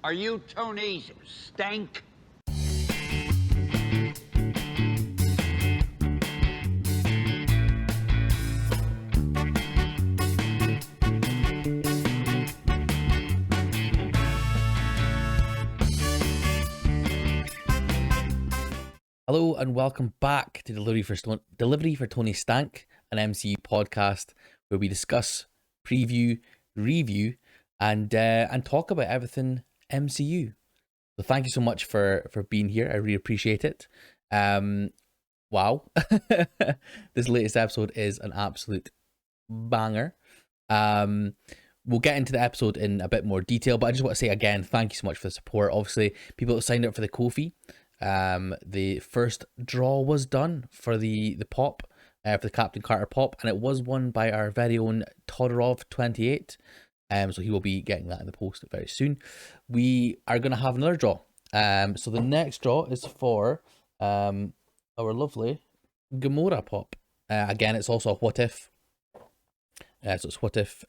Are you Tony Stank? Hello and welcome back to Delivery for Tony Stank, an MCU podcast where we discuss, preview, review, and talk about everything MCU. So thank you so much for being here. I really appreciate it. Wow, this latest episode is an absolute banger. We'll get into the episode in a bit more detail, but I just want to say again, thank you so much for the support. Obviously, people that signed up for the Ko-fi. The first draw was done for the pop, for the Captain Carter pop, and it was won by our very own Todorov28. So he will be getting that in the post very soon. We are going to have another draw. So the next draw is for our lovely Gamora pop. Again, it's also a what if. So it's what if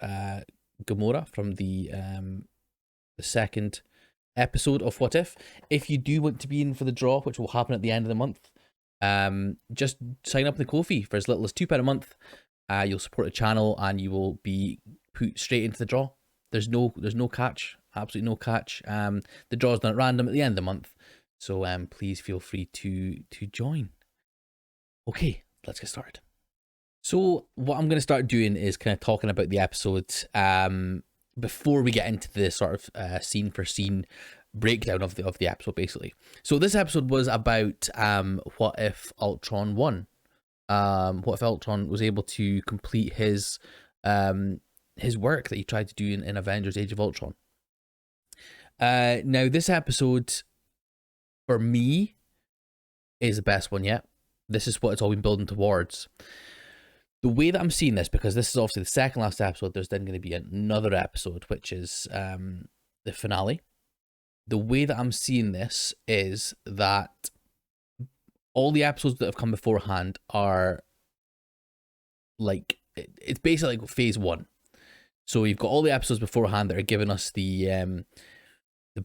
Gamora from the second episode of What If you do want to be in for the draw, which will happen at the end of the month, just sign up in the Ko-fi for as little as £2 a month. You'll support the channel and you will be put straight into the draw. There's no catch, absolutely no catch. The draw's done at random at the end of the month, so please feel free to join. Okay, let's get started. So what I'm going to start doing is kind of talking about the episode before we get into the sort of scene for scene breakdown of the episode, basically. So this episode was about what if Ultron won. What if Ultron was able to complete his work that he tried to do in Avengers Age of Ultron. Now this episode, for me, is the best one yet. This is what it's all been building towards. The way that I'm seeing this, because this is obviously the second last episode, there's then going to be another episode, which is the finale. The way that I'm seeing this is that all the episodes that have come beforehand are like, it's basically like phase one. So you've got all the episodes beforehand that are giving us the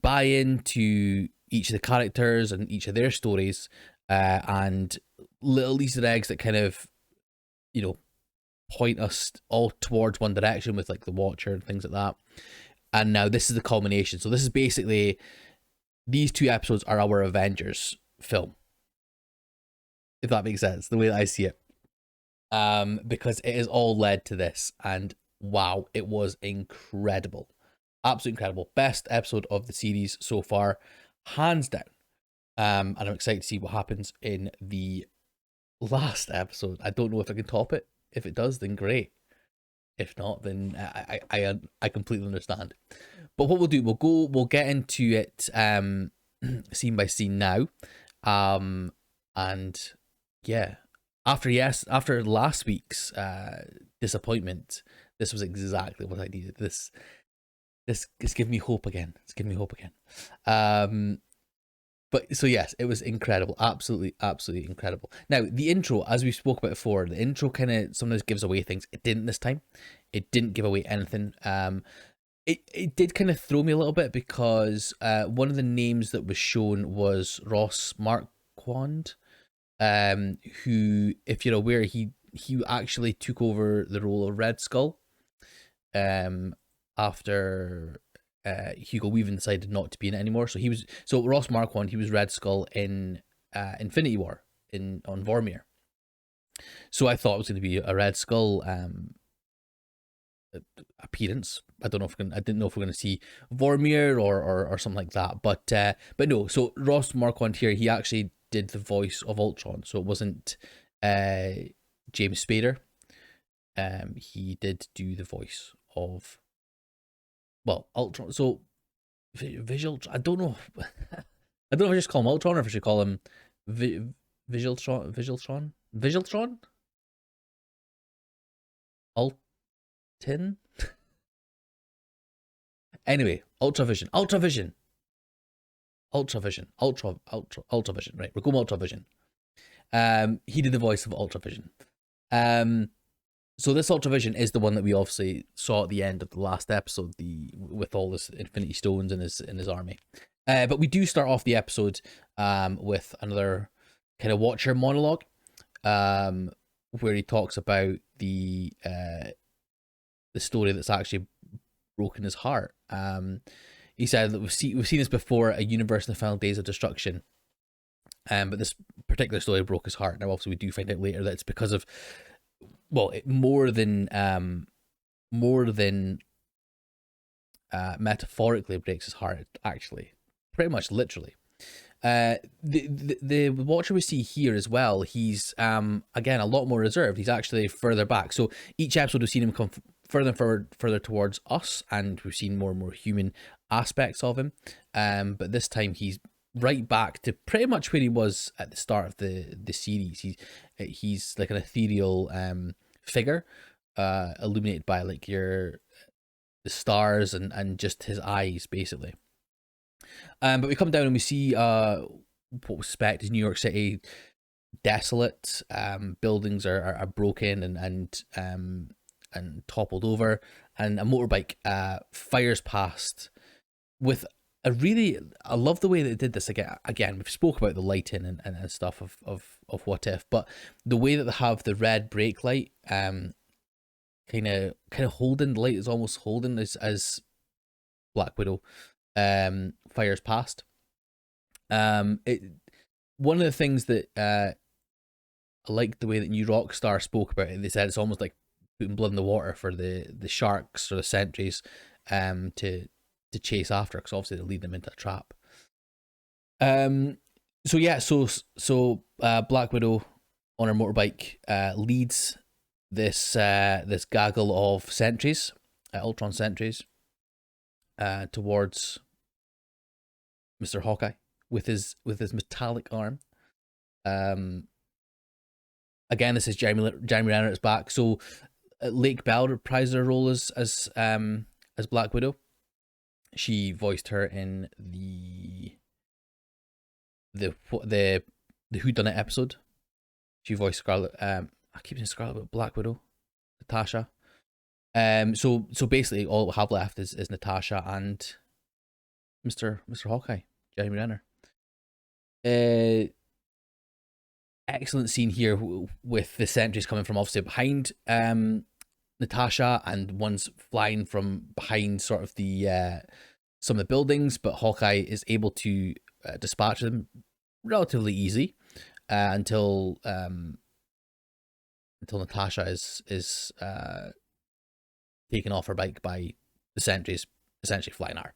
buy-in to each of the characters and each of their stories, and little Easter eggs that kind of, you know, point us all towards one direction with like the Watcher and things like that. And now this is the culmination. So this is basically, these two episodes are our Avengers film, if that makes sense, the way that I see it. Because it is all led to this, and wow, it was incredible. Absolutely incredible. Best episode of the series so far, hands down. And I'm excited to see what happens in the last episode. I don't know if I can top it. If it does, then great. If not, then I completely understand. But what we'll do, we'll get into it scene by scene now. And yeah, after last week's disappointment, this was exactly what I needed. This giving me hope again. It's giving me hope again. But so yes, it was incredible. Absolutely incredible. Now, the intro, as we spoke about before, the intro kind of sometimes gives away things. It didn't this time. It didn't give away anything. It did kind of throw me a little bit because one of the names that was shown was Ross Marquand, who, if you're aware, he actually took over the role of Red Skull after Hugo Weaving decided not to be in it anymore. So Ross Marquand, he was Red Skull in Infinity War on Vormir. So I thought it was going to be a Red Skull appearance. I didn't know if we're going to see Vormir or something like that. But no. So Ross Marquand here, he actually did the voice of Ultron. So it wasn't James Spader. He did do the voice of, well, Ultron. So Visual, I don't know. I don't know if I just call him Ultron or if I should call him Visualtron. Ultin. Anyway, Ultravision. Right, we're going Ultravision. He did the voice of Ultravision. So this Ultravision is the one that we obviously saw at the end of the last episode, the with all his Infinity Stones in his army. But we do start off the episode with another kind of Watcher monologue, where he talks about the story that's actually broken his heart. He said that we've seen this before, a universe in the final days of destruction. But this particular story broke his heart. Now, obviously, we do find out later that it's because of, well, more than metaphorically breaks his heart. Actually, pretty much literally. The Watcher we see here as well, he's again a lot more reserved. He's actually further back. So each episode we've seen him come further and further towards us, and we've seen more and more human aspects of him. But this time he's right back to pretty much where he was at the start of the series. He's like an ethereal figure, illuminated by like the stars and just his eyes basically. But we come down and we see what we suspect is New York City desolate. Buildings are broken and toppled over, and a motorbike fires past with a really, I love the way they did this. Again, we've spoke about the lighting and stuff of What If, but the way that they have the red brake light kind of holding, the light is almost holding as Black Widow fires past. One of the things that I like the way that New Rockstar spoke about it. They said it's almost like putting blood in the water for the sharks or the sentries to chase after, because obviously they lead them into a trap. So Black Widow on her motorbike leads this gaggle of sentries, Ultron sentries, towards Mr. Hawkeye with his metallic arm. Again, this is Jeremy Renner is back. So Lake Bell reprised her role as Black Widow. She voiced her in the Whodunit episode. She voiced Scarlet. I keep saying Scarlet, but Black Widow, Natasha. So basically, all we have left is Natasha and Mr. Hawkeye, Jeremy Renner. Excellent scene here with the sentries coming from obviously behind Natasha, and one's flying from behind sort of the some of the buildings, but Hawkeye is able to dispatch them relatively easy until Natasha is taken off her bike by the sentries, essentially flying her.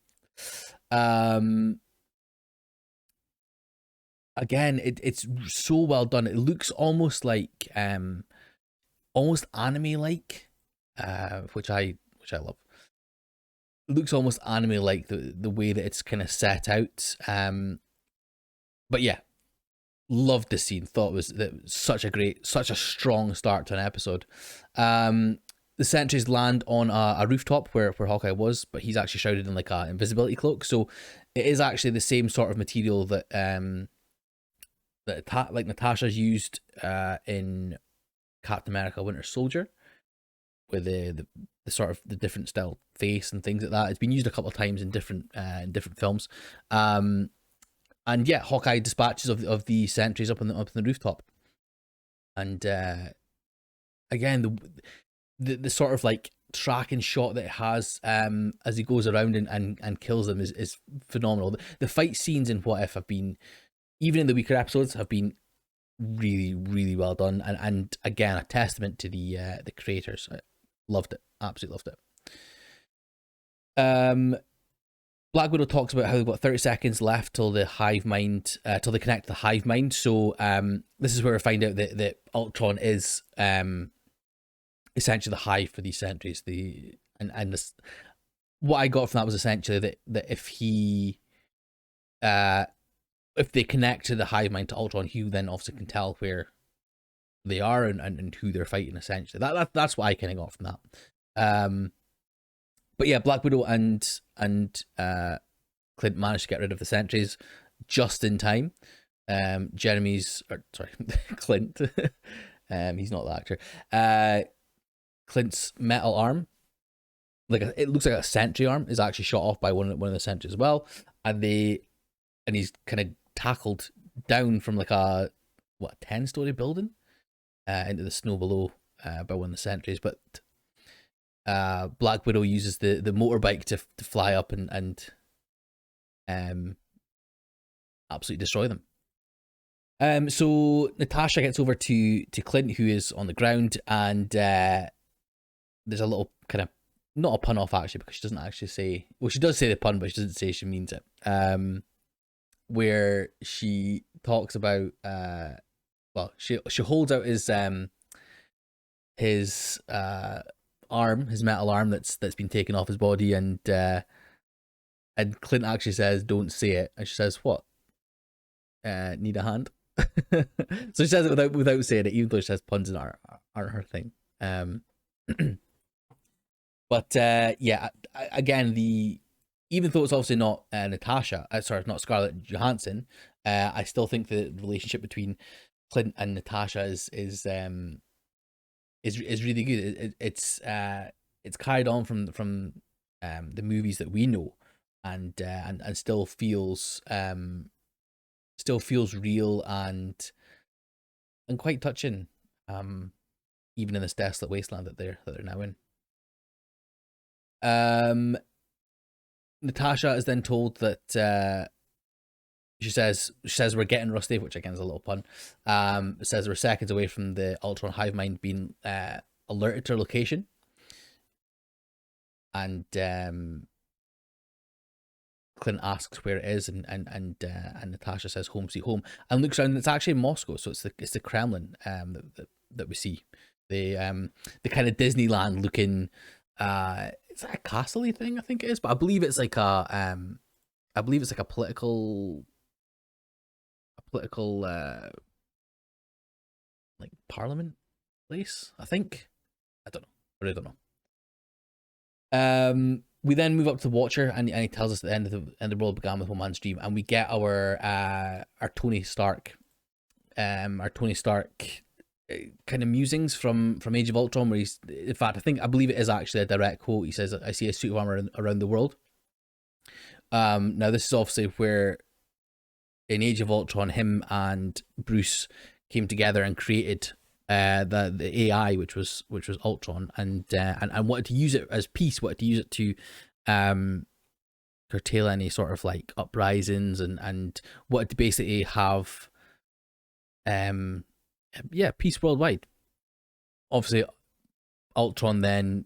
Again, it's so well done. It looks almost like almost anime like, which I love. It looks almost anime like the way that it's kind of set out. But yeah, loved the scene. Thought it was such a strong start to an episode. The sentries land on a rooftop where Hawkeye was, but he's actually shrouded in like a invisibility cloak. So it is actually the same sort of material that like Natasha's used in Captain America: Winter Soldier, with the sort of the different style face and things like that. It's been used a couple of times in different films. And yeah, Hawkeye dispatches of the sentries up on the rooftop. And again, the sort of like tracking shot that it has as he goes around and kills them is phenomenal. The fight scenes in What If have been, even in the weaker episodes, have been really, really well done, and again, a testament to the creators. I loved it, absolutely loved it. Black Widow talks about how they've got 30 seconds left till the hive mind, till they connect to the hive mind. So this is where we find out that Ultron is essentially the hive for these sentries. What I got from that was essentially that if they connect to the hive mind to Ultron, he then obviously can tell where they are and who they're fighting. Essentially, that's what I kind of got from that. But yeah, Black Widow and Clint managed to get rid of the sentries just in time. Clint, he's not the actor. Clint's metal arm, it looks like a sentry arm, is actually shot off by one of the sentries as well, and he's kind of tackled down from like a 10-story building into the snow below by one of the sentries. But Black Widow uses the motorbike to fly up and absolutely destroy them. So Natasha gets over to Clint, who is on the ground, and there's a little kind of, not a pun off actually, because she doesn't actually say, well, she does say the pun, but she doesn't say she means it. Where she talks about she holds out his arm, his metal arm that's been taken off his body, and Clint actually says, "Don't say it," and she says, "What? Need a hand?" So she says it without saying it, even though she says puns aren't her thing. But yeah, again, even though it's obviously not Natasha, not Scarlett Johansson, I still think the relationship between Clint and Natasha is really good. It's carried on from the movies that we know, and still feels real and quite touching, even in this desolate wasteland that they're now in. Natasha is then told that she says we're getting Rusty, which again is a little pun. Says we're seconds away from the Ultron hive mind being alerted to her location, and Clint asks where it is, and Natasha says home sweet home, and looks around, and it's actually Moscow, so it's the Kremlin that we see, the kind of Disneyland looking. It's like a castle-y thing, I think it is, but I believe it's like a political like parliament place, I think. I don't know. I really don't know. We then move up to the Watcher, and he tells us that the end of the world began with one man's dream, and we get our Tony Stark, kind of musings from Age of Ultron, where he's, in fact, I believe it is actually a direct quote. He says, "I see a suit of armor around the world." Now this is obviously where in Age of Ultron, him and Bruce came together and created the AI, which was Ultron, and wanted to use it as peace, wanted to use it to curtail any sort of like uprisings, and wanted to basically have peace worldwide. Obviously, Ultron then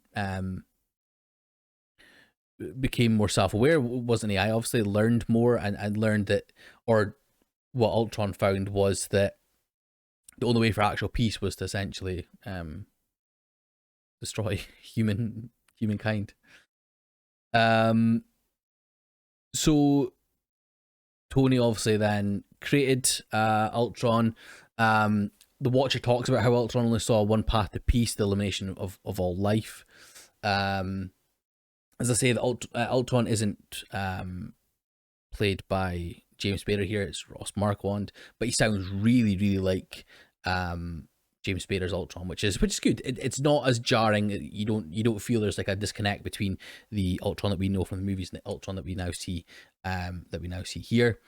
became more self-aware, wasn't he? I obviously learned more and learned that, or what Ultron found was that the only way for actual peace was to essentially destroy humankind. So Tony obviously then created Ultron. The Watcher talks about how Ultron only saw one path to peace, the elimination of all life. As I say, the Ultron isn't played by James Spader here, it's Ross Marquand, but he sounds really, really like James Spader's Ultron, which is good. It's not as jarring. You don't feel there's like a disconnect between the Ultron that we know from the movies and the Ultron that we now see here.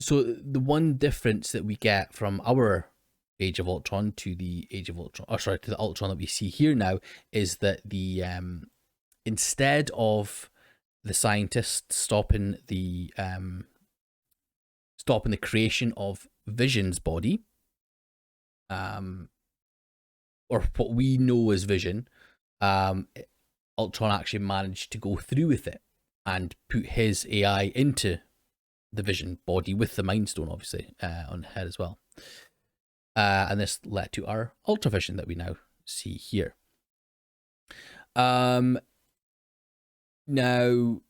So the one difference that we get from our Age of Ultron to the to the Ultron that we see here now is that the instead of the scientists stopping the creation of Vision's body, or what we know as Vision, Ultron actually managed to go through with it and put his AI into the Vision body with the Mind Stone, obviously, on the head as well. And this led to our Ultravision that we now see here. Now, the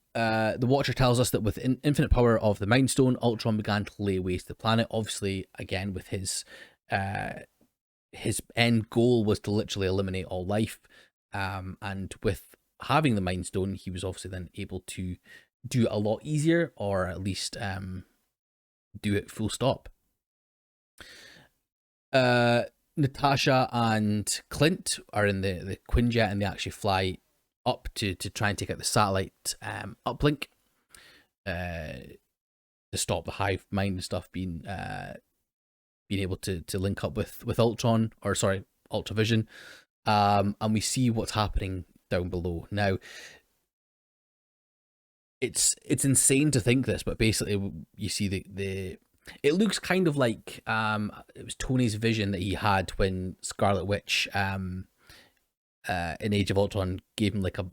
Watcher tells us that with infinite power of the Mind Stone, Ultron began to lay waste to the planet. Obviously, again, with his end goal was to literally eliminate all life. And with having the Mind Stone, he was obviously then able to do it a lot easier, or at least do it full stop. Now Natasha and Clint are in the Quinjet, and they actually fly up to try and take out the satellite uplink to stop the hive mind and stuff being able to link up with Ultron, or sorry, Ultravision. And we see what's happening down below. Now, it's insane to think this, but basically you see the it looks kind of like it was Tony's vision that he had when Scarlet Witch in Age of Ultron gave him like a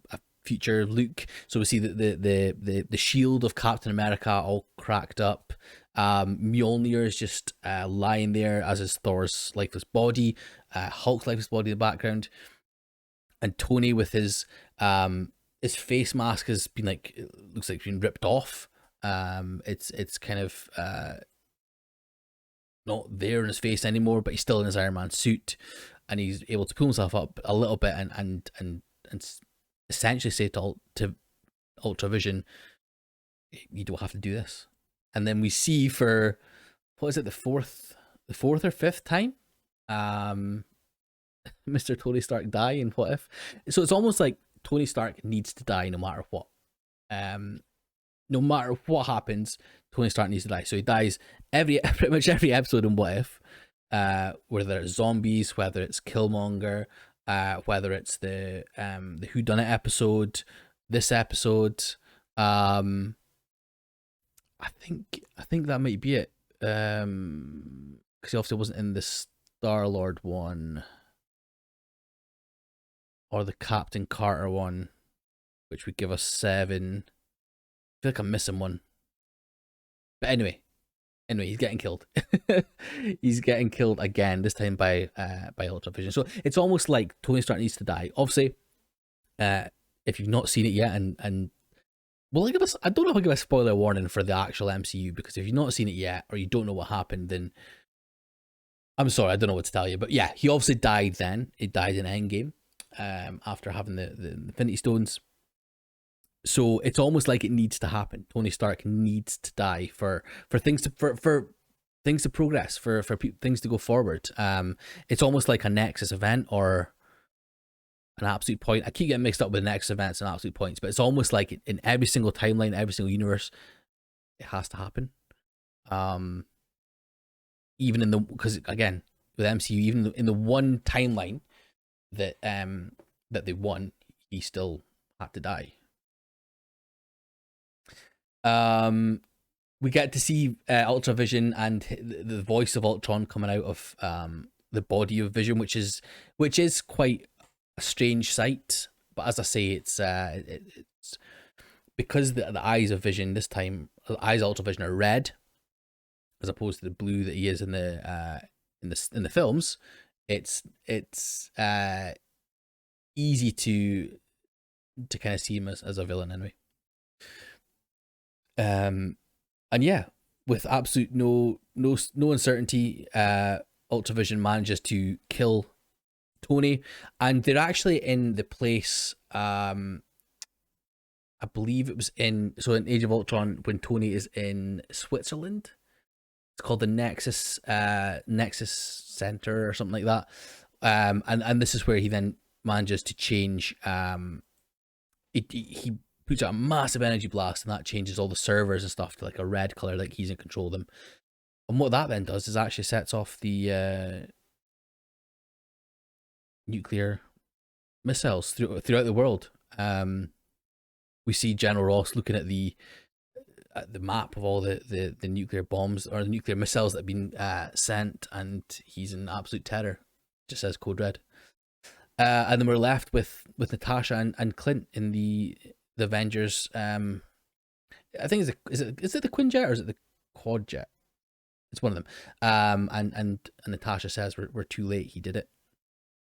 future look. So we see that the shield of Captain America all cracked up. Mjolnir is just lying there, as is Thor's lifeless body, Hulk's lifeless body in the background, and Tony with his face mask has been like, it looks like it's been ripped off. It's kind of not there in his face anymore, but he's still in his Iron Man suit, and he's able to pull himself up a little bit and essentially say to Ultravision, you don't have to do this. And then we see for, what is it, the fourth or fifth time, Mr. Tony Stark die in What If. So it's almost like Tony Stark needs to die no matter what. No matter what happens, Tony Stark needs to die. So he dies pretty much every episode in What If, whether it's zombies, whether it's Killmonger, whether it's the Whodunit episode, this episode. I think that might be it. Because he obviously wasn't in the Star-Lord one or the Captain Carter one, which would give us 7. I feel like I'm missing one. But anyway, he's getting killed. He's getting killed again, this time by Ultravision. So it's almost like Tony Stark needs to die. Obviously, if you've not seen it yet, and well, I don't know if I'll give a spoiler warning for the actual MCU, because if you've not seen it yet or you don't know what happened, then I'm sorry, I don't know what to tell you. But yeah, he obviously died then. He died in Endgame after having the Infinity Stones. So it's almost like it needs to happen. Tony Stark needs to die for things to for things to progress, for things to go forward. It's almost like a Nexus event or an Absolute Point. I keep getting mixed up with Nexus events and Absolute Points, but it's almost like in every single timeline, every single universe, it has to happen. Even because again with MCU, even in the one timeline that they won, he still had to die. We get to see Ultravision and the voice of Ultron coming out of the body of Vision, which is quite a strange sight. But as I say, it's because the eyes of Vision this time, the eyes of Ultravision are red, as opposed to the blue that he is in the films. It's easy to kind of see him as a villain anyway. And yeah, with absolute no uncertainty, Ultravision manages to kill Tony, and they're actually in the place. I believe it was in Age of Ultron, when Tony is in Switzerland. It's called the Nexus Center or something like that. And this is where he then manages to change. He puts out a massive energy blast, and that changes all the servers and stuff to like a red color, like he's in control of them. And what that then does is actually sets off the nuclear missiles throughout the world. We see General Ross looking at the map of all the nuclear bombs or the nuclear missiles that have been sent, and he's in absolute terror. Just says Code Red. And then we're left with Natasha and Clint in the Avengers. I think is it the Quinjet or is it the Quadjet? It's one of them. And Natasha says we're too late. He did it.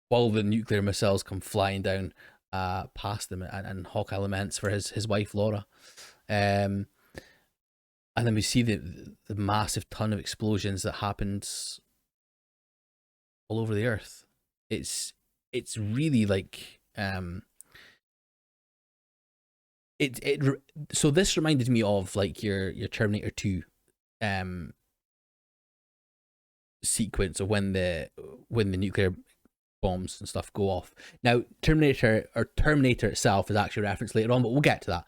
While the nuclear missiles come flying down past them, and Hawkeye laments for his wife Laura. And then we see the massive ton of explosions that happens all over the earth. It's really like so this reminded me of like your Terminator 2 sequence of when the nuclear bombs and stuff go off. Now, Terminator itself is actually referenced later on, but we'll get to that.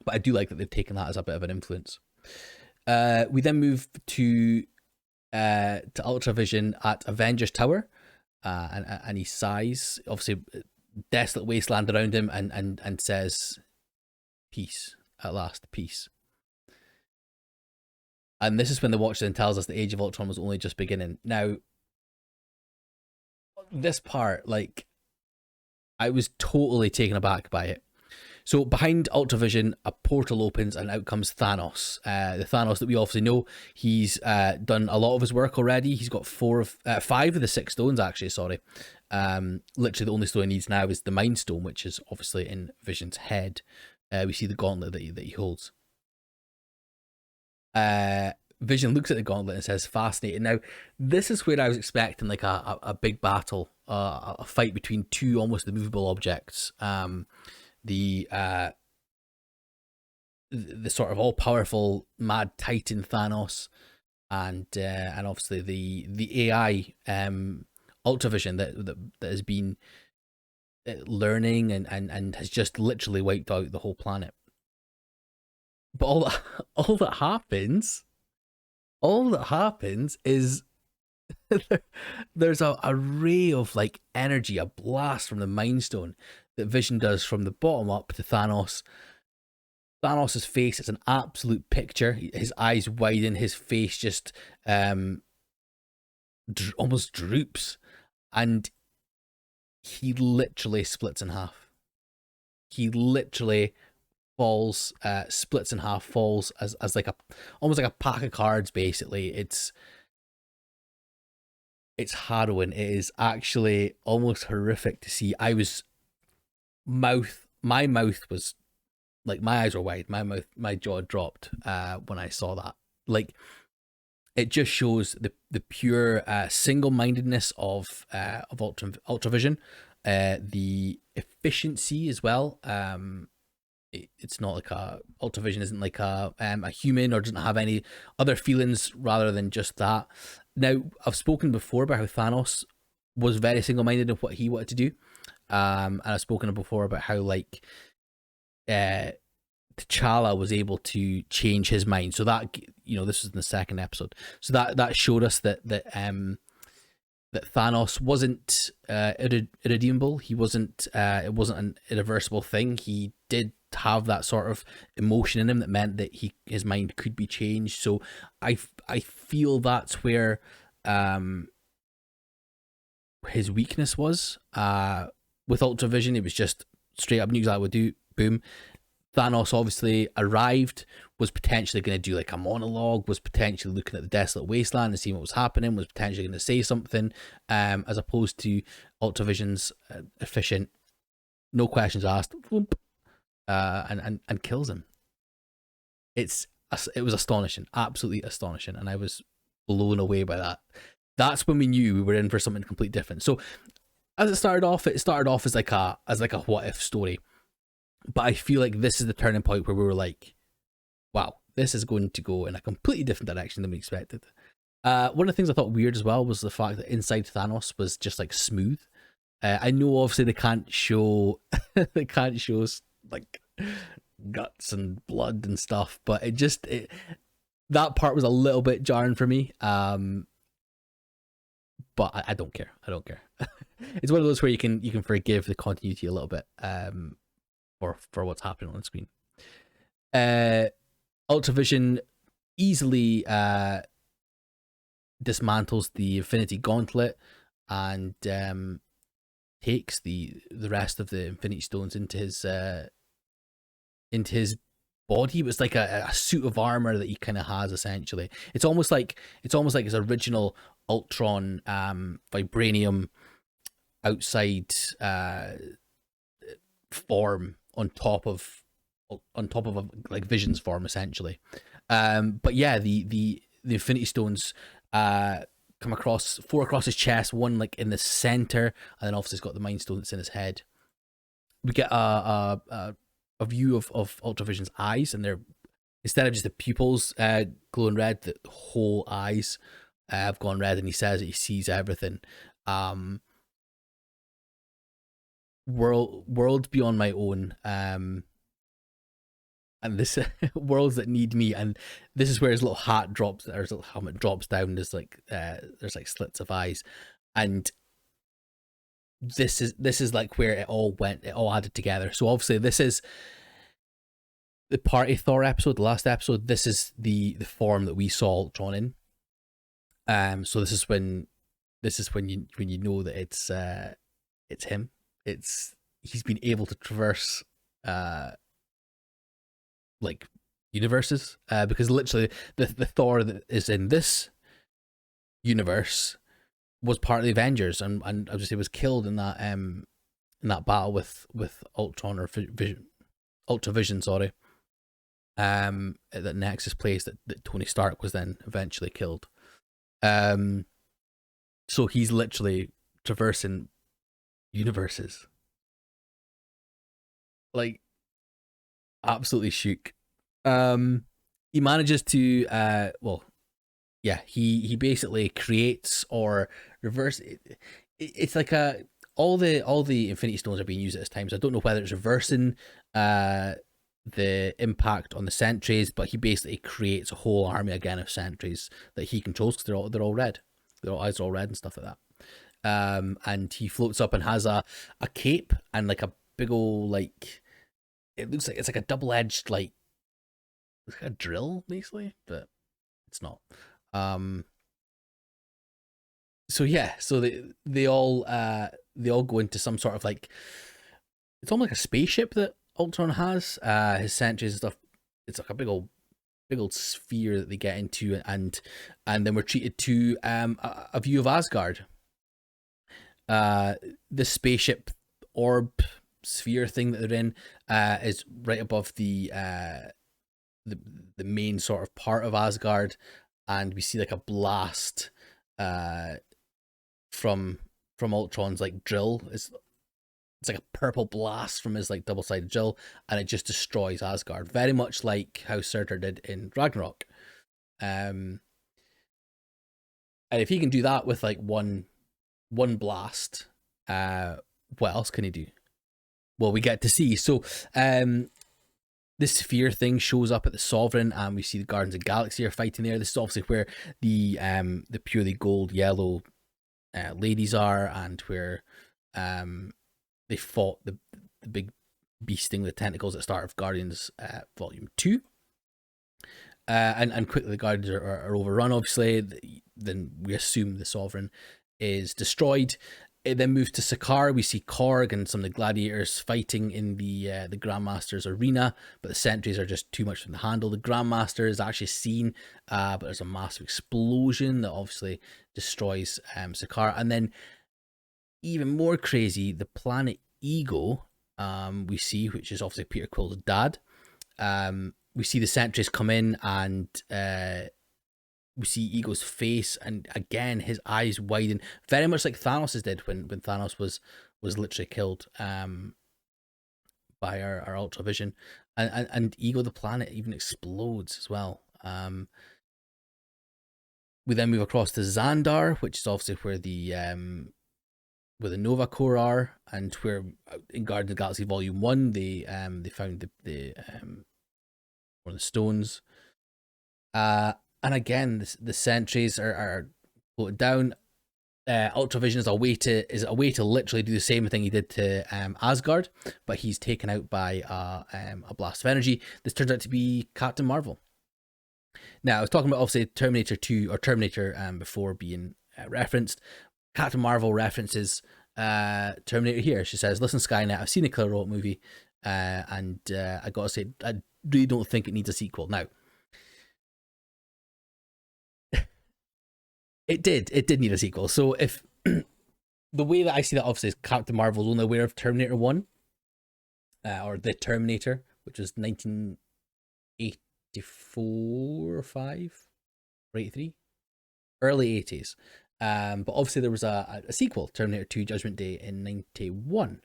But I do like that they've taken that as a bit of an influence. We then move to Ultravision at Avengers Tower, and he sighs, obviously desolate wasteland around him, and says, "Peace at last, peace." And this is when the Watcher then tells us the Age of Ultron was only just beginning. Now, this part, like, I was totally taken aback by it. So behind Ultravision, a portal opens and out comes Thanos. The Thanos that we obviously know. He's done a lot of his work already. He's got 5 of the 6 stones, actually, sorry. Literally the only stone he needs now is the Mind Stone, which is obviously in Vision's head. We see the gauntlet that he holds. Vision looks at the gauntlet and says, "Fascinating." Now, this is where I was expecting like a big battle, a fight between 2 almost immovable objects. The sort of all powerful mad Titan Thanos, and obviously the AI Ultravision that has been learning and has just literally wiped out the whole planet. But all that happens is there's a ray of like energy, a blast from the Mind Stone that Vision does from the bottom up to Thanos. Thanos' face is an absolute picture. His eyes widen, his face just almost droops, and he literally splits in half. He literally falls, splits in half, falls as like almost like a pack of cards. Basically, it's harrowing. It is actually almost horrific to see. My mouth was like, my eyes were wide, my jaw dropped when I saw that. Like, it just shows the pure single-mindedness of Ultravision, the efficiency as well. It's not like Ultravision isn't like a human, or doesn't have any other feelings rather than just that. Now, I've spoken before about how Thanos was very single-minded in what he wanted to do, and I've spoken before about how like T'Challa was able to change his mind. So that, you know, this was in the second episode. So that showed us that Thanos wasn't irredeemable. He wasn't. It wasn't an irreversible thing. He did have that sort of emotion in him that meant that his mind could be changed. So I feel that's where his weakness was. With Ultravision, it was just straight up, knew exactly what to do. Boom. Thanos obviously arrived, was potentially going to do like a monologue, was potentially looking at the desolate wasteland and seeing what was happening, was potentially going to say something, as opposed to Ultravision's efficient, no questions asked, whoop, and kills him. It was astonishing, absolutely astonishing, and I was blown away by that. That's when we knew we were in for something completely different. So as it started off as like a what if story. But I feel like this is the turning point where we were like, wow, this is going to go in a completely different direction than we expected. One of the things I thought weird as well was the fact that inside Thanos was just like smooth. I know obviously they can't show like guts and blood and stuff, but that part was a little bit jarring for me. But I don't care. It's one of those where you can forgive the continuity a little bit. For what's happening on screen. Ultravision easily dismantles the Infinity Gauntlet and takes the rest of the Infinity Stones into his body. It was like a suit of armor that he kind of has, essentially. It's almost like his original Ultron vibranium outside form on top of like Vision's form, essentially. But yeah, the Infinity Stones come across 4 across his chest, 1 like in the center, and then obviously he's got the Mind Stone that's in his head. We get a view of Ultravision's eyes, and they're, instead of just the pupils glowing red, the whole eyes have gone red, and he says that he sees everything. Worlds beyond my own, and this worlds that need me, and this is where his little hat drops, or his little helmet drops down. There's there's like slits of eyes, and this is like where it all added together. So obviously this is the Party Thor episode, the last episode. This is the form that we saw Ultron in. So this is when you know that it's him. He's been able to traverse like universes, because literally the Thor that is in this universe was part of the Avengers, and obviously was killed in that battle with Ultron, or Ultravision, sorry. At that Nexus place that Tony Stark was then eventually killed. So he's literally traversing universes, like absolutely shook. He manages to he basically creates or reverse. It's like all the Infinity Stones are being used at this time, so I don't know whether it's reversing the impact on the Sentries, but he basically creates a whole army again of Sentries that he controls, because they're all red. Their eyes are all red and stuff like that. And he floats up and has a cape and like a big old, like, it looks like it's like a double-edged, like a drill basically, but it's not. So yeah, so they all go into some sort of, like, it's almost like a spaceship that Ultron has. His Sentries and stuff. It's like a big old sphere that they get into, and then we're treated to a view of Asgard. The spaceship orb sphere thing that they're in is right above the main sort of part of Asgard, and we see like a blast from Ultron's like drill. It's like a purple blast from his like double-sided drill, and it just destroys Asgard, very much like how Surtur did in Ragnarok. And if he can do that with like one blast, what else can he do? Well, we get to see. So this sphere thing shows up at the Sovereign, and we see the Guardians of the Galaxy are fighting there. This is obviously where the purely gold yellow ladies are, and where they fought the big beast thing with tentacles at the start of Guardians Volume 2. And quickly the Guardians are overrun, obviously. Then we assume the Sovereign is destroyed. It then moves to Sakaar. We see Korg and some of the gladiators fighting in the Grandmaster's arena, but the Sentries are just too much for them to handle. The Grandmaster is actually seen, but there's a massive explosion that obviously destroys Sakaar. And then, even more crazy, the planet Ego, we see, which is obviously Peter Quill's dad. We see the Sentries come in, and we see Ego's face, and again his eyes widen, very much like Thanos' did when Thanos was literally killed by our Ultravision, and Ego the planet even explodes as well. We then move across to Xandar, which is obviously where the Nova Corps are, and where in Guardians of the Galaxy Volume 1 they found one of the stones. And again, the Sentries are floated down. Ultravision is a way to literally do the same thing he did to Asgard, but he's taken out by a blast of energy. This turns out to be Captain Marvel. Now, I was talking about obviously Terminator 2 or Terminator before being referenced. Captain Marvel references Terminator here. She says, "Listen, Skynet, I've seen the Killer Robot movie, and I gotta say, I really don't think it needs a sequel." Now, it did need a sequel. So if the way that I see that, obviously, is Captain Marvel's only aware of Terminator 1, or the Terminator, which was 1984 or 5 or 83, early 80s. But obviously there was a sequel, Terminator 2 Judgment Day, in 91.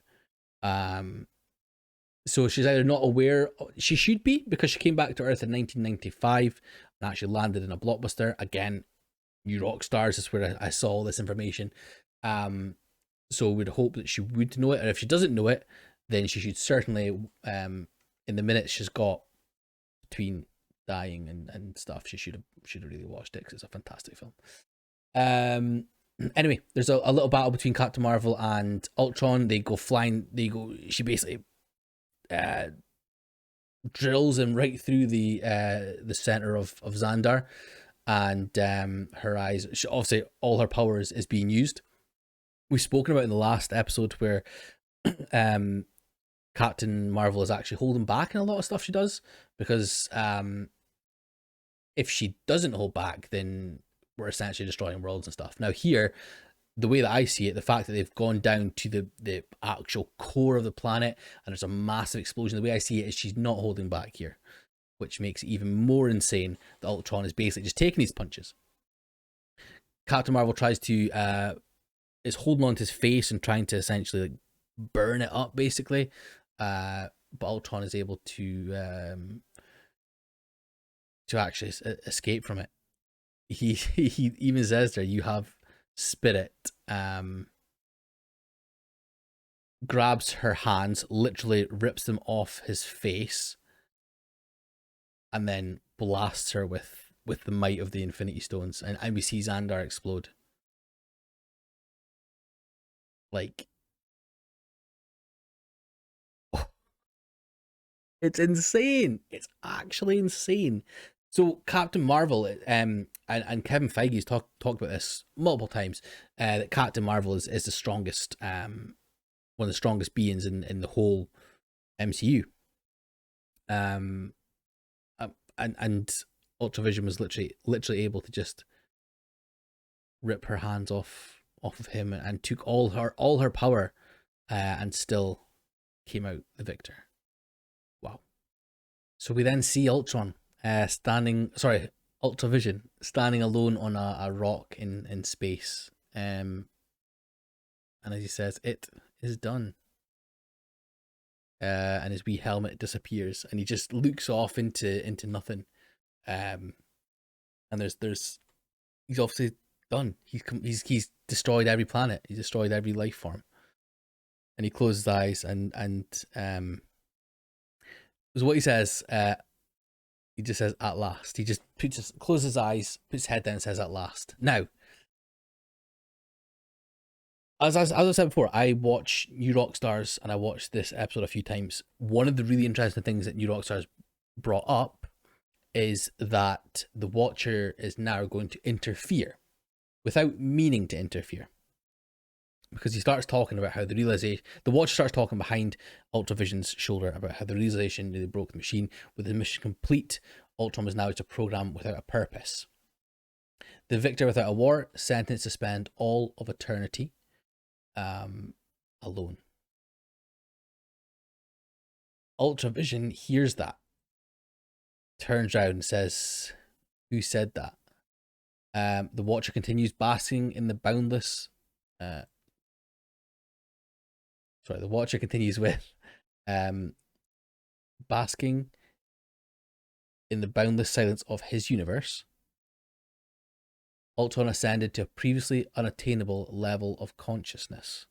So she's either not aware, she should be, because she came back to Earth in 1995 and actually landed in a blockbuster. Again, New Rockstars is where I saw all this information. So we'd hope that she would know it, and if she doesn't know it, then she should certainly, in the minutes she's got between dying and stuff, she should have really watched it, because it's a fantastic film. Anyway, there's a little battle between Captain Marvel and Ultron. They go flying. She basically drills him right through the center of Xandar, and her eyes. Obviously, all her powers is being used. We've spoken about in the last episode where Captain Marvel is actually holding back in a lot of stuff she does, because if she doesn't hold back, then we're essentially destroying worlds and stuff. Now here, the way that I see it, the fact that they've gone down to the actual core of the planet and there's a massive explosion, the way I see it is she's not holding back here, which makes it even more insane that Ultron is basically just taking these punches. Captain Marvel tries to is holding on to his face and trying to essentially like burn it up, basically. But Ultron is able to actually escape from it. He even says there, "You have spirit." Grabs her hands, literally rips them off his face, and then blasts her with the might of the Infinity Stones, and we see Xandar explode. Like, it's insane. It's actually insane. So Captain Marvel, and Kevin Feige's talked about this multiple times, that Captain Marvel is the strongest, one of the strongest beings in the whole MCU. And Ultravision was literally able to just rip her hands off of him and took all her power, and still came out the victor. Wow. So we then see Ultravision standing alone on a rock in space, and as he says, "It is done." And his wee helmet disappears, and he just looks off into nothing. And there's he's obviously done. He's destroyed every planet. He's destroyed every life form. And he closes his eyes, and is what he says. He just says, "At last." He just closes his eyes, puts his head down, and says, "At last." Now, as I said before, I watch New Rockstars, and I watched this episode a few times. One of the really interesting things that New Rockstars brought up is that the Watcher is now going to interfere without meaning to interfere, because he starts talking about how the Watcher starts talking behind Ultravision's shoulder about how the realization that they broke the machine. With the mission complete, Ultron was now to program without a purpose. The victor without a war, sentenced to spend all of eternity alone. Ultravision hears that, turns around and says, "Who said that?" The Watcher continues basking in the boundless. The Watcher continues with basking in the boundless silence of his universe. Ultron ascended to a previously unattainable level of consciousness.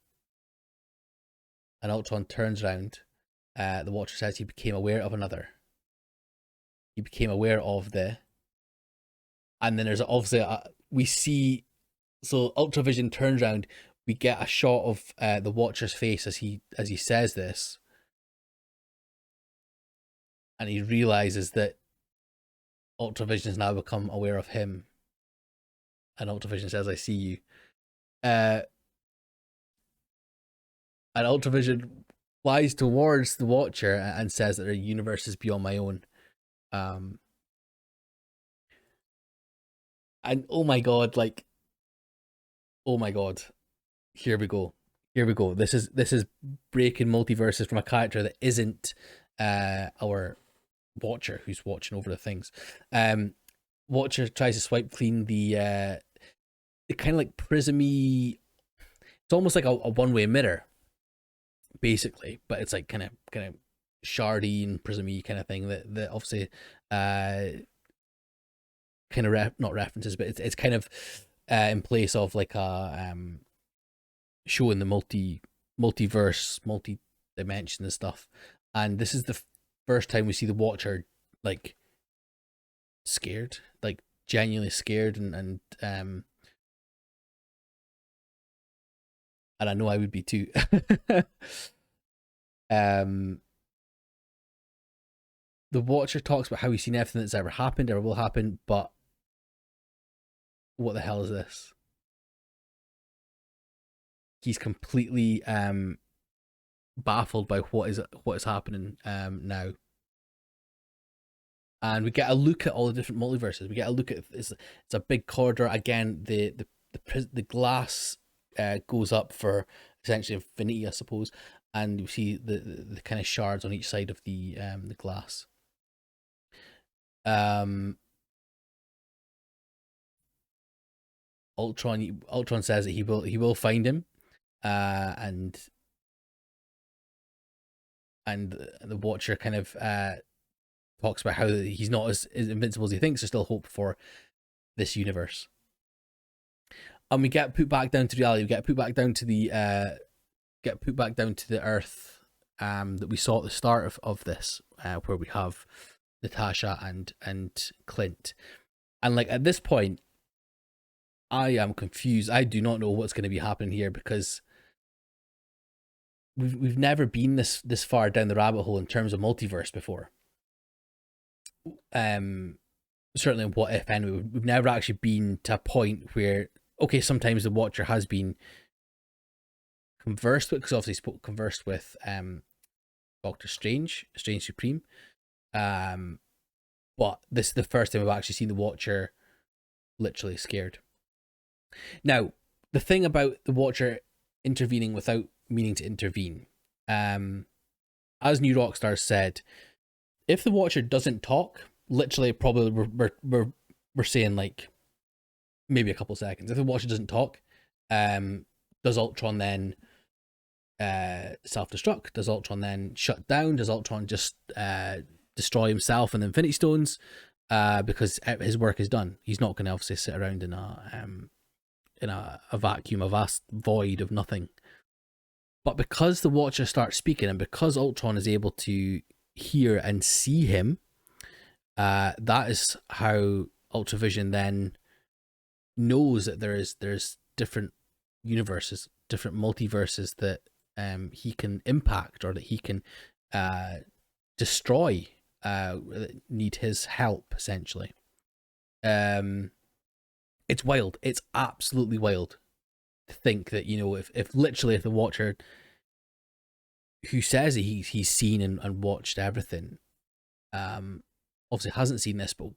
And Ultron turns around. The Watcher says he became aware of another. He became aware of the... And then there's obviously... we see... So Ultravision turns around. We get a shot of the Watcher's face as he says this. And he realizes that Ultravision has now become aware of him. And Ultravision says, "I see you." And Ultravision flies towards the Watcher and says that their universe is beyond my own. And oh my god, here we go. This is breaking multiverses from a character that isn't our Watcher, who's watching over the things. Watcher tries to swipe clean the kind of like prismy. It's almost like a one-way mirror, basically, but it's like kind of shardy and prismy kind of thing that obviously Captain kind of not references, but it's kind of in place of like a showing the multiverse, multi-dimension and stuff. And this is the first time we see the Watcher like scared, like genuinely scared, and I know I would be too. The Watcher talks about how he's seen everything that's ever happened, ever will happen, but what the hell is this? He's completely baffled by what is happening now. And we get a look at all the different multiverses. We get a look at it's a big corridor again. The glass goes up for essentially infinity, I suppose, and you see the kind of shards on each side of the glass. Ultron says that he will find him, and the Watcher kind of talks about how he's not as invincible as he thinks. There's still hope for this universe. And we get put back down to reality. We get put back down to the Earth that we saw at the start of this, where we have Natasha and Clint. And like at this point, I am confused. I do not know what's going to be happening here, because we've never been this far down the rabbit hole in terms of multiverse before. Certainly in What If anyway, we've never actually been to a point where, okay, sometimes the Watcher has been conversed with, because obviously conversed with Doctor Strange Supreme, but this is the first time we've actually seen the Watcher literally scared. Now, the thing about the Watcher intervening without meaning to intervene, as New Rockstar said, if the Watcher doesn't talk, literally probably we're saying like maybe a couple seconds. If the Watcher doesn't talk, does Ultron then self-destruct? Does Ultron then shut down? Does Ultron just destroy himself and the Infinity Stones? Because his work is done. He's not going to obviously sit around in a vacuum, a vast void of nothing. But because the Watcher starts speaking, and because Ultron is able to hear and see him, that is how Ultravision then knows that there's different universes, different multiverses that he can impact, or that he can destroy, need his help essentially. It's wild. It's absolutely wild to think that, you know, if literally if the Watcher, who says that he's seen and watched everything, obviously hasn't seen this, but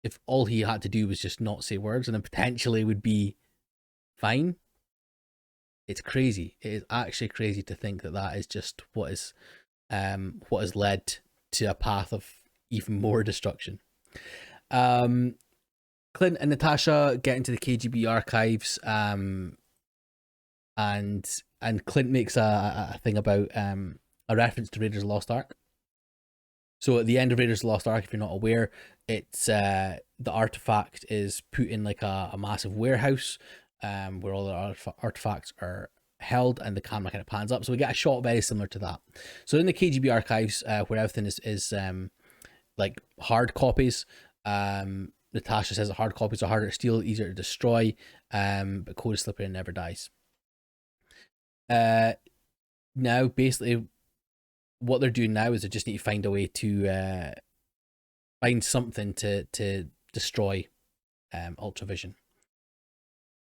if all he had to do was just not say words, and then potentially would be fine. It's crazy. It is actually crazy to think that is just what has led to a path of even more destruction. Clint and Natasha get into the KGB archives, and Clint makes a thing about a reference to Raiders of the Lost Ark. So at the end of Raiders of the Lost Ark, if you're not aware, it's the artifact is put in like a massive warehouse, where all the artifacts are held, and the camera kind of pans up. So we get a shot very similar to that. So in the KGB archives, where everything is like hard copies, Natasha says that hard copies are harder to steal, easier to destroy, but code is slippery and never dies. Now basically what they're doing now is they just need to find a way to find something to destroy Ultravision.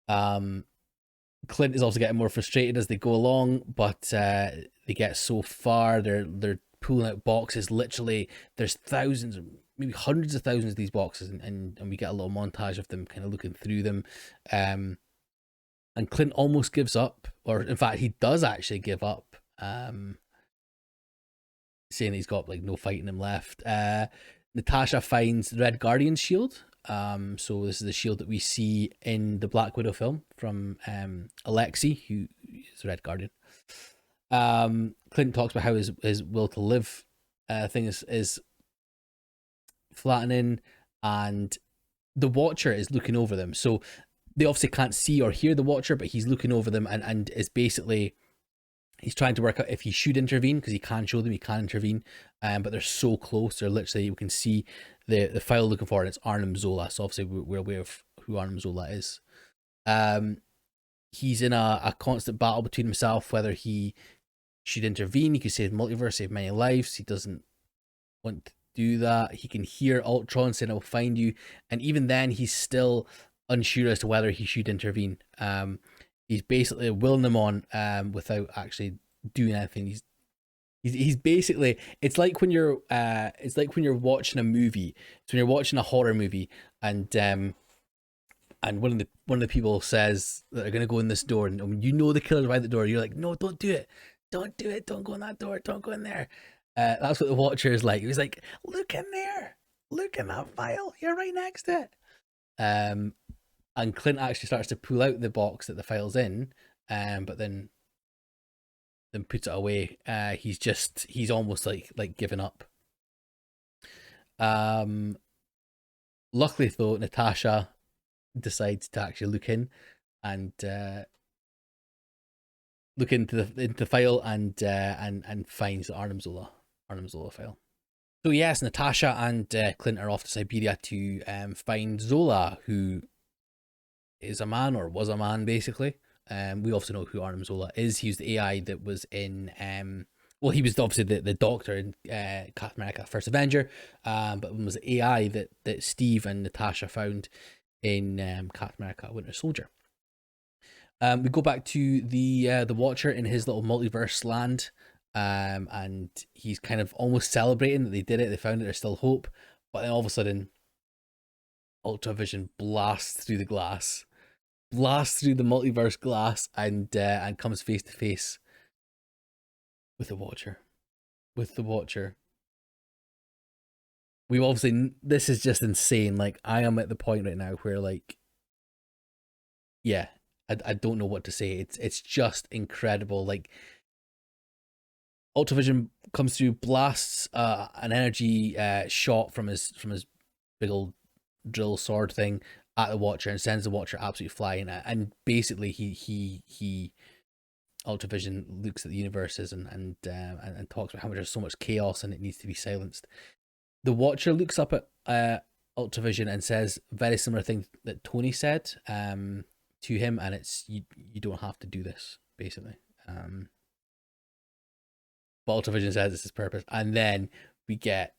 Clint is also getting more frustrated as they go along, but they get so far, they're pulling out boxes. Literally, there's thousands, maybe hundreds of thousands of these boxes, and we get a little montage of them kind of looking through them. And Clint almost gives up, or in fact, he does actually give up, saying he's got like no fight in him left. Natasha finds the Red Guardian's shield. So this is the shield that we see in the Black Widow film from Alexei, who is the Red Guardian. Clint talks about how his will to live thing is flattening, and the Watcher is looking over them. So they obviously can't see or hear the Watcher, but he's looking over them and is basically, he's trying to work out if he should intervene, because he can show them he can intervene, but they're so close. They're literally, you can see the file looking for it. It's Arnim Zola, so obviously we're aware of who Arnim Zola is. He's in a constant battle between himself whether he should intervene. He could save the multiverse, save many lives. He doesn't want to do that. He can hear Ultron saying, "I will find you," and even then, he's still unsure as to whether he should intervene. He's basically willing them on without actually doing anything. He's basically, it's like when you're watching a movie. So when you're watching a horror movie and one of the people says that they're gonna go in this door, and you know the killer's by the door, you're like, no, don't do it, don't do it, don't go in that door, don't go in there. That's what the Watcher is like. He was like, look in there, look in that file, you're right next to it. And Clint actually starts to pull out the box that the file's in, but then puts it away. He's almost like given up. Luckily though, Natasha decides to actually look in and look into the file and finds the Arnim Zola file. So yes, Natasha and Clint are off to Siberia to find Zola, who is a man, or was a man, basically. We also know who Arnim Zola is. He was the AI that was in well, he was obviously the Doctor in Captain America First Avenger, but it was the AI that Steve and Natasha found in Captain America Winter Soldier. We go back to the Watcher in his little multiverse land, and he's kind of almost celebrating that they did it. They found it. There's still hope, but then all of a sudden, Ultravision blasts through the glass, blasts through the multiverse glass, and comes face to face with the Watcher. We obviously, this is just insane. Like, I am at the point right now where, like, yeah, I don't know what to say. It's just incredible. Like, Ultravision comes through, blasts an energy shot from his big old drill sword thing at the Watcher and sends the Watcher absolutely flying. And basically, he Ultravision looks at the universes and talks about how much there's so much chaos and it needs to be silenced. The Watcher looks up at Ultravision and says very similar thing that Tony said to him, and it's you don't have to do this, basically. But Ultravision says it's his purpose, and then we get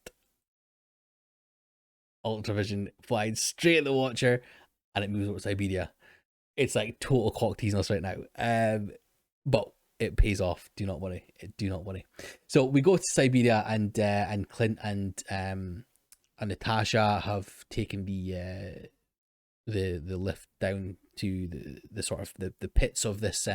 Ultravision flying straight at the Watcher, and it moves over to Siberia. It's like total cock teasing us right now, but it pays off. Do not worry. Do not worry. So we go to Siberia, and Clint and Natasha have taken the lift down to the sort of the pits of this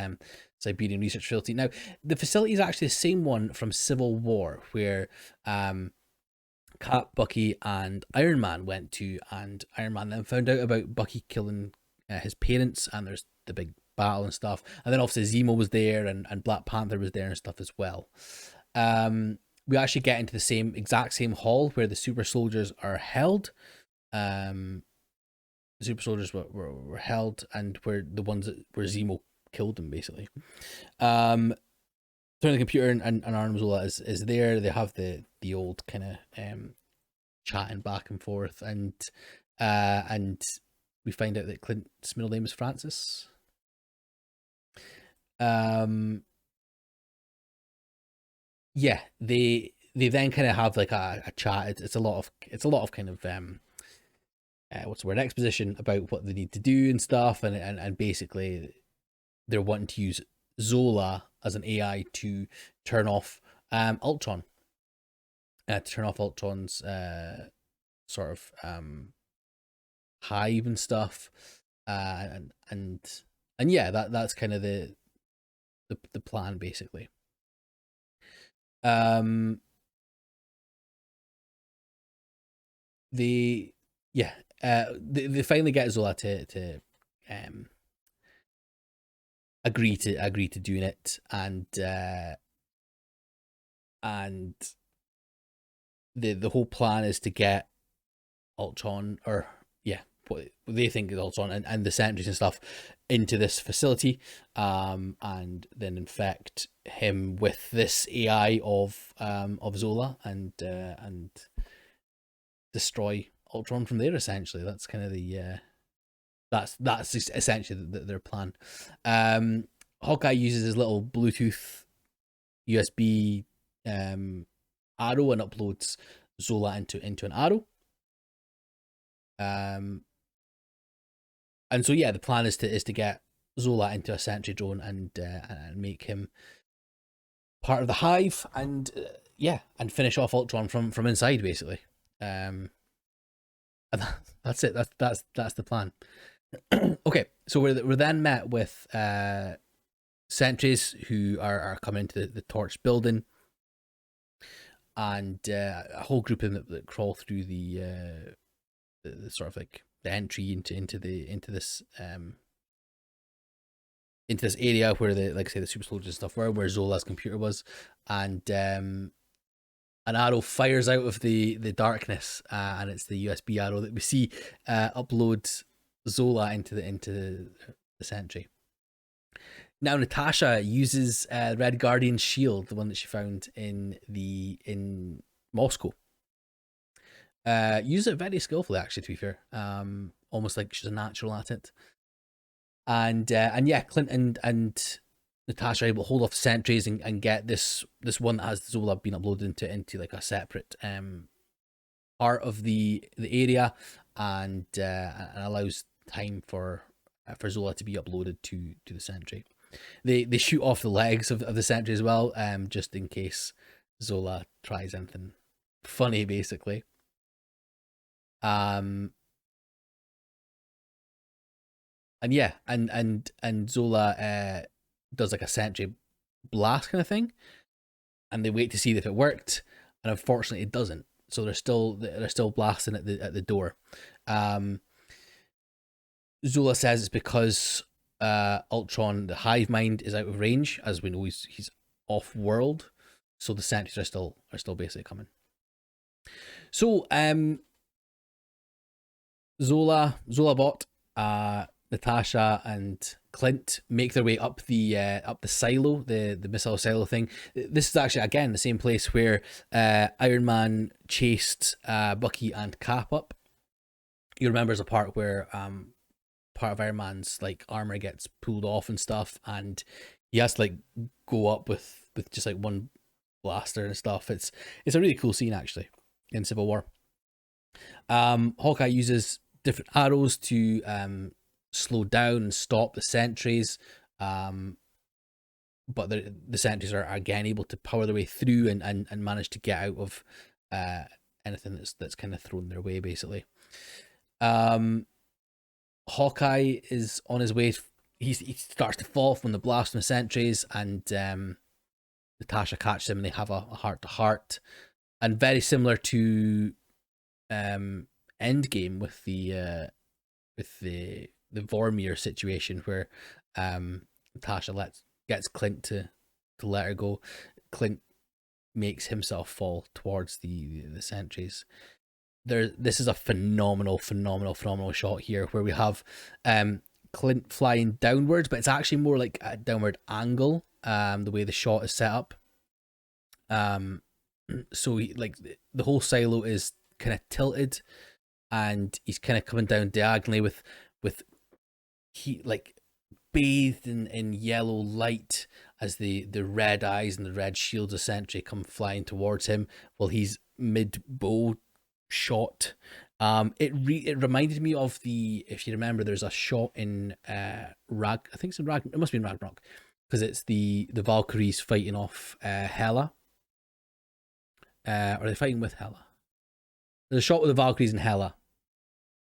Siberian research facility. Now, the facility is actually the same one from Civil War, where Cap, Bucky, and Iron Man went to, and Iron Man then found out about Bucky killing his parents, and there's the big battle and stuff. And then obviously Zemo was there, and Black Panther was there and stuff as well. We actually get into the exact same hall where the super soldiers are held. Super soldiers were held, and were the ones where Zemo killed them, basically. Turn the computer, and Arnim Zola is there. They have the old kind of chatting back and forth, and we find out that Clint's middle name is Francis. Yeah, they then kind of have like a chat. It's a lot of kind of what's the word, exposition about what they need to do and stuff, and basically they're wanting to use Zola as an AI to turn off Ultron, to turn off Ultron's sort of hive and stuff, and yeah, that's kind of the plan, basically. They finally get Zola to agree to doing it, and the whole plan is to get Ultron, or what they think is Ultron and the sentries and stuff into this facility, and then infect him with this AI of Zola and destroy Ultron from there. Essentially, that's kind of the that's essentially their plan. Hawkeye uses his little Bluetooth USB arrow and uploads Zola into an arrow. And so yeah, the plan is to get Zola into a sentry drone and make him part of the hive, and and finish off Ultron from inside, basically. And that's it. That's the plan. Okay, so we're then met with sentries who are coming into the Torch building, and a whole group of them that crawl through the sort of like the entry into this area where the, like I say, the super soldiers and stuff were, where Zola's computer was, and an arrow fires out of the darkness, and it's the USB arrow that we see uploads Zola into the sentry. Now Natasha uses Red Guardian's shield, the one that she found in Moscow. Uses it very skillfully, actually, to be fair. Almost like she's a natural at it. And yeah, Clint and Natasha are able to hold off sentries and get this one that has Zola being uploaded into like a separate part of the area, and allows time for Zola to be uploaded to the sentry. They shoot off the legs of the sentry as well, just in case Zola tries anything funny, basically. And yeah, and Zola does like a sentry blast kind of thing, and they wait to see if it worked, and unfortunately it doesn't. So they're still blasting at the door. Zola says it's because Ultron, the hive mind, is out of range. As we know, he's off world, so the sentries are still basically coming. So Zola bot, Natasha and Clint make their way up the silo, the missile silo thing. This is actually again the same place where Iron Man chased Bucky and Cap up. You remember there's a part where part of Iron Man's like armor gets pulled off and stuff, and he has to like go up with just like one blaster and stuff. It's a really cool scene actually in Civil War. Hawkeye uses different arrows to slow down and stop the sentries, but the sentries are again able to power their way through and manage to get out of anything that's kind of thrown their way, basically. Hawkeye is on his way. He starts to fall from the blast from the sentries, and Natasha catches him, and they have a heart-to-heart, and very similar to Endgame with the Vormir situation, where Natasha gets Clint to let her go. Clint makes himself fall towards the sentries. This is a phenomenal shot here, where we have Clint flying downwards, but it's actually more like a downward angle, the way the shot is set up. So like the whole silo is kind of tilted, and he's kind of coming down diagonally with he like bathed in yellow light as the red eyes and the red shields of sentry come flying towards him while he's mid bow shot. It reminded me of if you remember, there's a shot in I think it's in Ragnarok. It must be in Ragnarok, because it's the Valkyries fighting off Hela. Are they fighting with Hela? There's a shot with the Valkyries and Hela.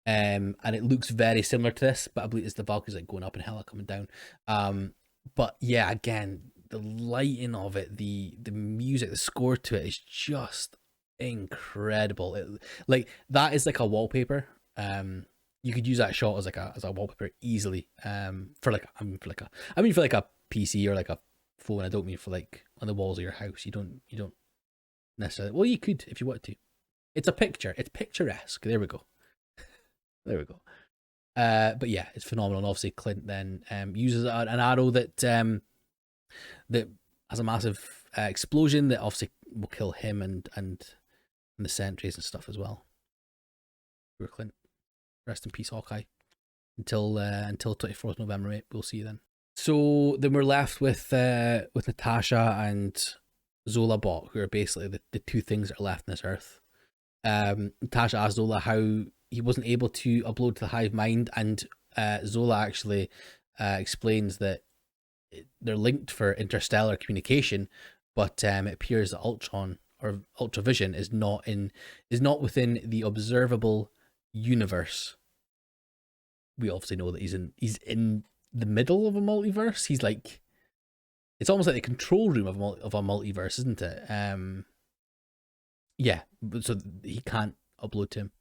And it looks very similar to this, but I believe it's the Valkyries like going up and Hela coming down. But yeah, again, the lighting of it, the music, the score to it is just incredible. Like that is like a wallpaper. You could use that shot as a wallpaper easily. For like a PC or like a phone. I don't mean for like on the walls of your house. You don't necessarily. Well, you could if you wanted to. It's a picture. It's picturesque. There we go. There we go. But yeah, it's phenomenal. And obviously, Clint then uses an arrow that has a massive explosion that obviously will kill him and the sentries and stuff as well. Poor Clint. Rest in peace, Hawkeye. Until 24th November, mate. We'll see you then. So then we're left with Natasha and Zola Bot, who are basically the two things that are left on this earth. Natasha asked Zola how he wasn't able to upload to the Hive Mind, and Zola actually explains that they're linked for interstellar communication, but it appears that Ultron or Ultravision is not within the observable universe. We obviously know that he's in the middle of a multiverse. He's like, it's almost like the control room of a multiverse, isn't it? Yeah, so he can't upload to him.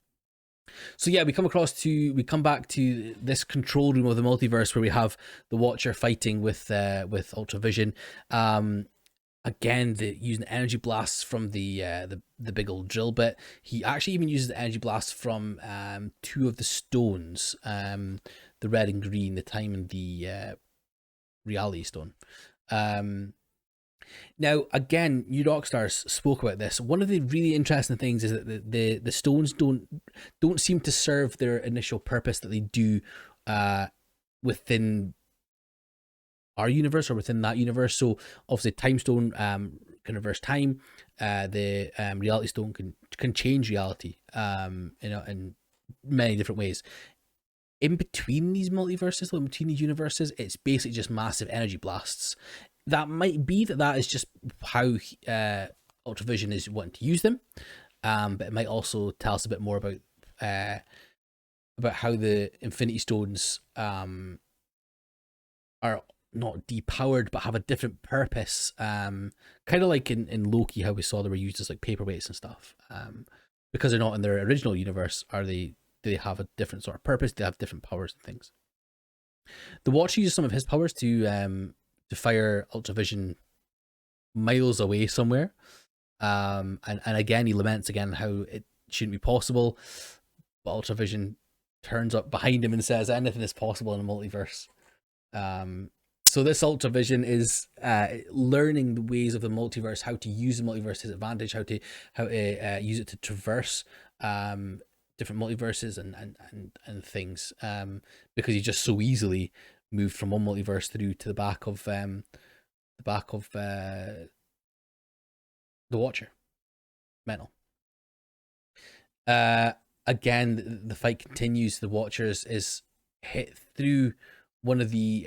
So yeah, we come back to this control room of the multiverse where we have the Watcher fighting with Ultravision. Again, using energy blasts from the big old drill bit. He actually even uses the energy blasts from two of the stones, the red and green, the time and the reality stone. Now, again, New Rockstars spoke about this. One of the really interesting things is that the stones don't seem to serve their initial purpose that they do within our universe or within that universe. So obviously, Time Stone can reverse time. The Reality Stone can change reality. In many different ways. In between these multiverses, in between these universes, it's basically just massive energy blasts. That might be that is just how Ultravision is wanting to use them, but it might also tell us a bit more about how the Infinity Stones are not depowered but have a different purpose. Kind of like in Loki, how we saw they were used as like paperweights and stuff. Because they're not in their original universe, do they have a different sort of purpose? Do they have different powers and things? The Watcher uses some of his powers to fire Ultravision miles away somewhere. And again, he laments again how it shouldn't be possible. But Ultravision turns up behind him and says anything is possible in a multiverse. So this Ultravision is learning the ways of the multiverse, how to use the multiverse to his advantage, how to use it to traverse different multiverses and things. Because he just so easily moved from one multiverse through to the back of the Watcher. Mental. Again, the fight continues. The Watchers is hit through one of the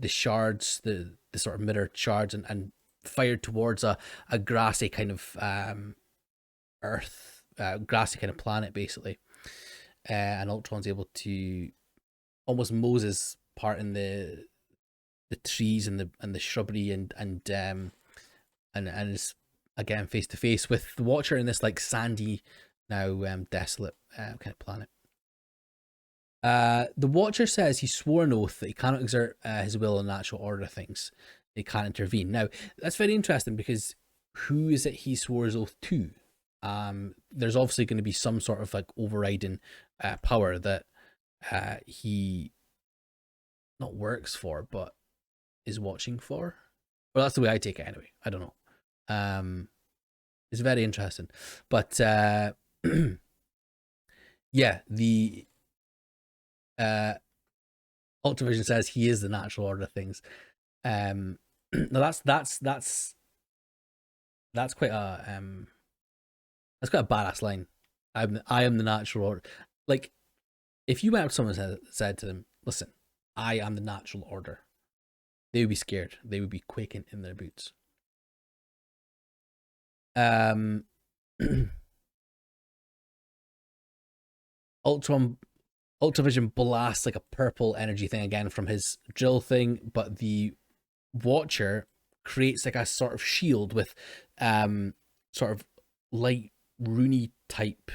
shards, the sort of mirror shards, and fired towards a grassy kind of earth, grassy kind of planet, basically. And Ultron's able to almost Moses part in the trees and the shrubbery and is again face to face with the Watcher in this like sandy, now desolate kind of planet. The Watcher says he swore an oath that he cannot exert his will on natural order of things. He can't intervene. Now that's very interesting because who is it he swore his oath to? There's obviously going to be some sort of like overriding power that he not works for, but is watching for. Well, that's the way I take it anyway. I don't know. It's very interesting, but yeah, the Ultravision says he is the natural order of things. Now that's quite a badass line. I am the natural order. Like, if you went up to someone and said to them, "Listen, I am the natural order," they would be scared. They would be quaking in their boots. Ultravision blasts like a purple energy thing again from his drill thing, but the Watcher creates like a sort of shield with sort of light runey type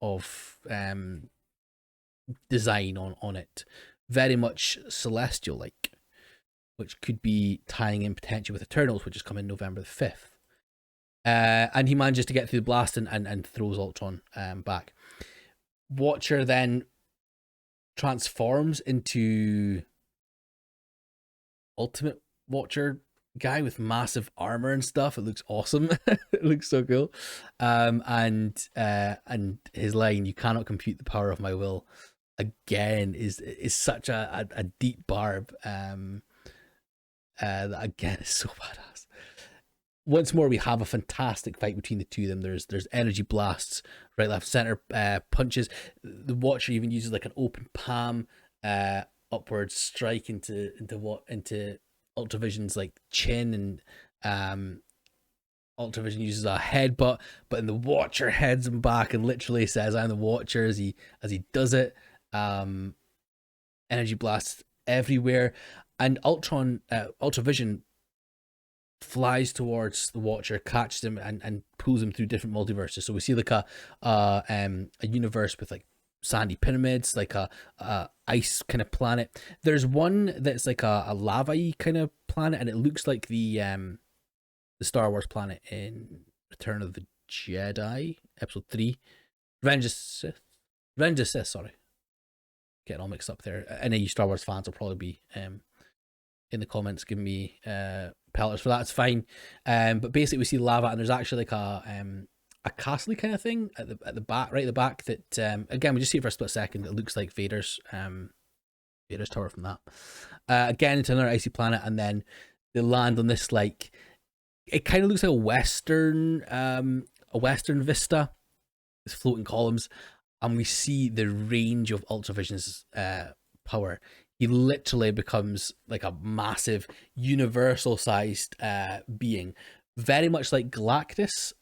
of design on it, very much celestial like, which could be tying in potentially with Eternals, which is coming November the 5th. And he manages to get through the blast and throws Ultron back. Watcher then transforms into Ultimate Watcher guy with massive armor and stuff. It looks awesome. It looks so cool. And his line, "You cannot compute the power of my will," again is such a deep barb. That again is so badass. Once more, we have a fantastic fight between the two of them. There's energy blasts, right, left, center, punches. The Watcher even uses like an open palm, upward strike into Ultravision's like chin, and Ultravision uses a headbutt, but then the Watcher heads him back and literally says, "I'm the Watcher" as he does it. Energy blasts everywhere, and Ultravision flies towards the Watcher, catches him, and pulls him through different multiverses. So we see like a universe with like sandy pyramids, like a ice kind of planet. There's one that's like a lava-y kind of planet, and it looks like the Star Wars planet in Return of the Jedi, Episode 3, Revenge of the Sith. Sorry, getting all mixed up there. Any of you Star Wars fans will probably be in the comments giving me pelters for that. It's fine. But basically we see lava, and there's actually like a castle kind of thing at the back, right at the back, that again we just see it for a split second. It looks like Vader's tower from that. Again into another icy planet, and then they land on this, like, it kind of looks like a western vista. It's floating columns, and we see the range of Ultravision's power. He literally becomes like a massive universal-sized being, very much like Galactus.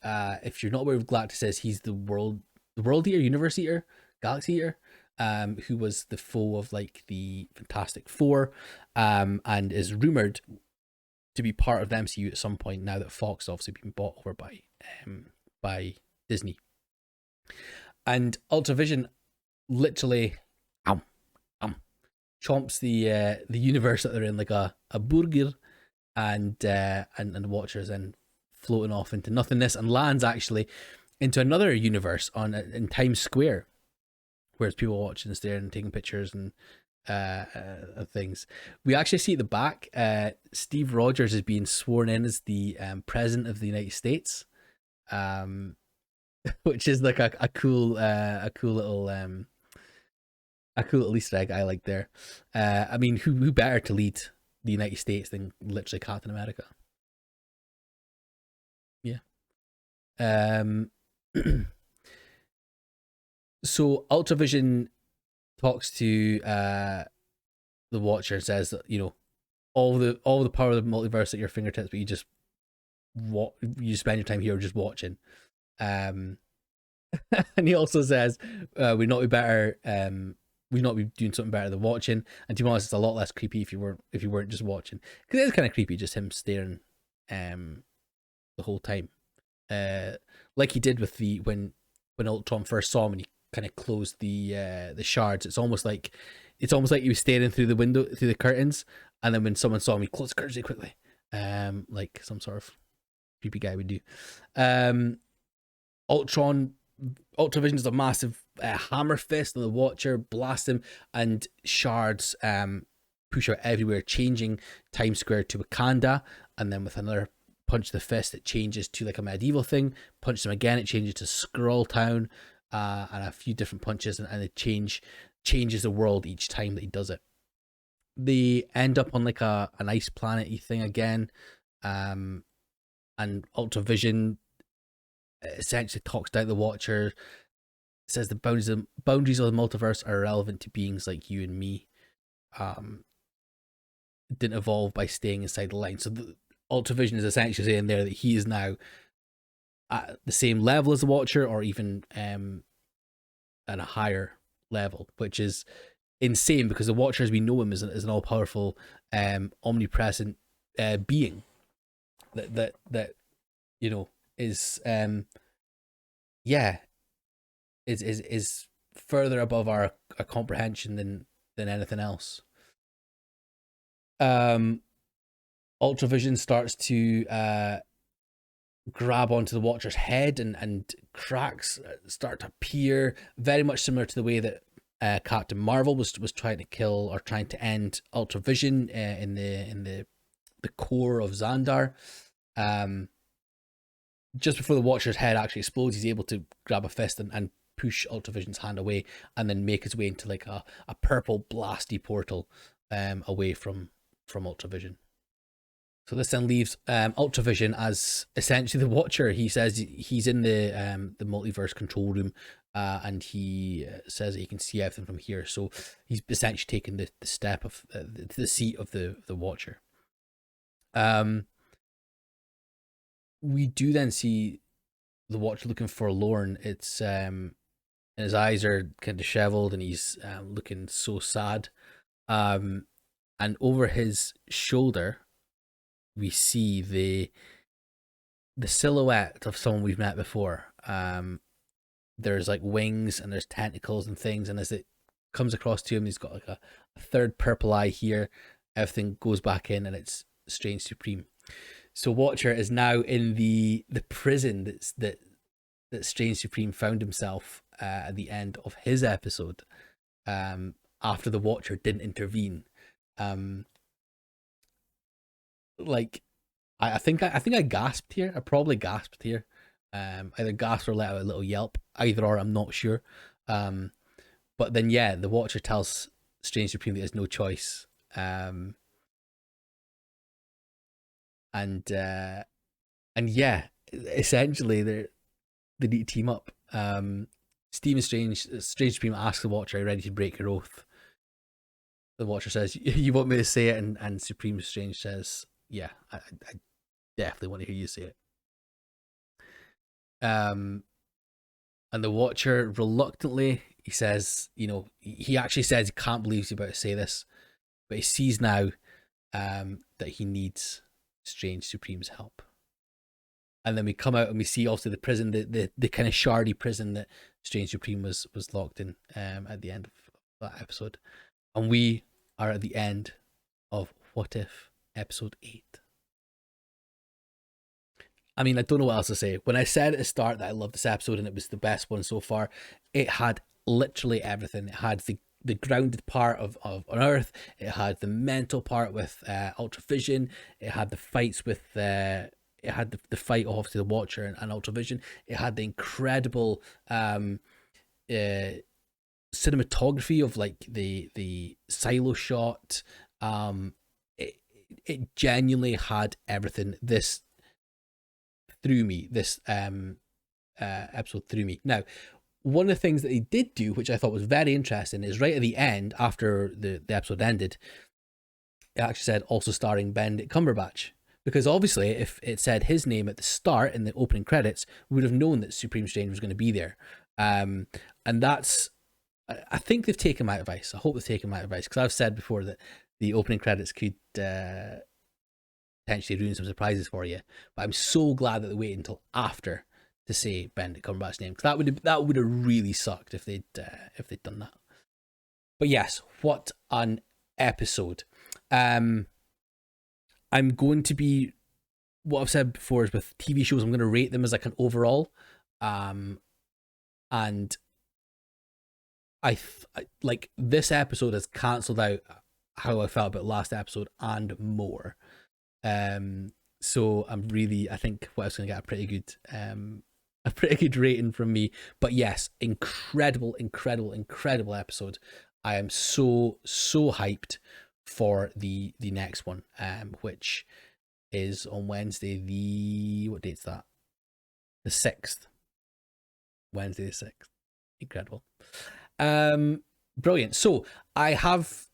If you're not aware of Galactus is, he's the world eater, universe eater, galaxy eater, who was the foe of like the Fantastic Four, and is rumored to be part of the MCU at some point, now that Fox obviously been bought over by Disney. And Ultravision literally chomps the universe that they're in like a burger, and the Watcher's then floating off into nothingness and lands actually into another universe in Times Square, where it's people watching and staring and taking pictures and things. We actually see at the back, Steve Rogers is being sworn in as the president of the United States, which is like a cool little Easter egg I like there. I mean, who better to lead the United States than literally Captain America? Yeah. So Ultravision talks to the Watcher and says that, you know, all the power of the multiverse at your fingertips, but you spend your time here just watching. And he also says, we'd not be doing something better than watching. And to be honest, it's a lot less creepy if you weren't just watching, because it is kind of creepy just him staring the whole time, like he did with when Ultron first saw him and he kind of closed the shards. It's almost like he was staring through the window, through the curtains, and then when someone saw him, he closed the curtains really quickly, like some sort of creepy guy would do. Ultravision is a massive hammer fist on the Watcher, blast him, and shards push out everywhere, changing Times Square to Wakanda, and then with another punch of the fist, it changes to like a medieval thing. Punch him again, it changes to Skrull Town, and a few different punches, and it changes the world each time that he does it. They end up on like an ice planet-y thing again, and Ultravision essentially talks down the Watcher, says the boundaries of the multiverse are irrelevant to beings like you and me. Didn't evolve by staying inside the line. So the Ultravision is essentially saying there that he is now at the same level as the Watcher, or even at a higher level, which is insane, because the Watcher, as we know him, is an all-powerful, omnipresent being that you know is is further above our comprehension than anything else. Ultravision starts to grab onto the Watcher's head, and cracks start to appear, very much similar to the way that Captain Marvel was trying to kill or trying to end Ultravision in the core of Xandar. Just before the Watcher's head actually explodes, he's able to grab a fist and push Ultravision's hand away, and then make his way into like a purple blasty portal away from Ultravision. So this then leaves Ultravision as essentially the Watcher. He says he's in the multiverse control room, and he says that he can see everything from here. So he's essentially taken the step of the seat of the Watcher. We do then see the Watcher looking forlorn. It's and his eyes are kind of disheveled, and he's looking so sad. And over his shoulder, we see the silhouette of someone we've met before. There's like wings and there's tentacles and things, and as it comes across to him, he's got like a third purple eye here. Everything goes back in, and it's Strange Supreme. So Watcher is now in the prison that Strange Supreme found himself at the end of his episode, after the Watcher didn't intervene. Like I think I gasped here. I probably gasped here. Either gasped or let out a little yelp. Either or, I'm not sure. But then yeah, the Watcher tells Strange Supreme that he has no choice. And yeah, essentially they need to team up. Stephen Strange Supreme asks the Watcher, "Are you ready to break your oath?" The Watcher says, "You want me to say it?" And Supreme Strange says, "Yeah, I definitely want to hear you say it." And the Watcher reluctantly, he says, he actually says he can't believe he's about to say this, but he sees now that he needs Strange Supreme's help. And then we come out and we see also the prison, the kind of shardy prison that Strange Supreme was locked in at the end of that episode. And we are at the end of What If episode 8. I mean, I don't know what else to say. When I said at the start that I loved this episode and it was the best one so far, it had literally everything. It had the grounded part of on Earth. It had the mental part with Ultravision. It had the fights with it had the fight off to the Watcher and Ultravision. It had the incredible cinematography of like the silo shot. It genuinely had everything. This episode threw me. Now, one of the things that they did do, which I thought was very interesting, is right at the end, after the episode ended, it actually said also starring Benedict Cumberbatch. Because obviously, if it said his name at the start in the opening credits, we would have known that Supreme Strange was going to be there. And that's, I think they've taken my advice. I hope they've taken my advice, because I've said before that the opening credits could potentially ruin some surprises for you. But I'm so glad that they waited until after to say Benedict Cumberbatch's name, because that would have really sucked if they'd done that. But yes, what an episode. I'm going to be, what I've said before is with TV shows, I'm going to rate them as like an overall. And I like this episode has cancelled out how I felt about last episode and more. So I think what I was going to get a pretty good rating from me. But yes, incredible episode. I am so hyped for the next one, which is on Wednesday. What date's that? The 6th. Wednesday the 6th. Incredible. Brilliant. So I have,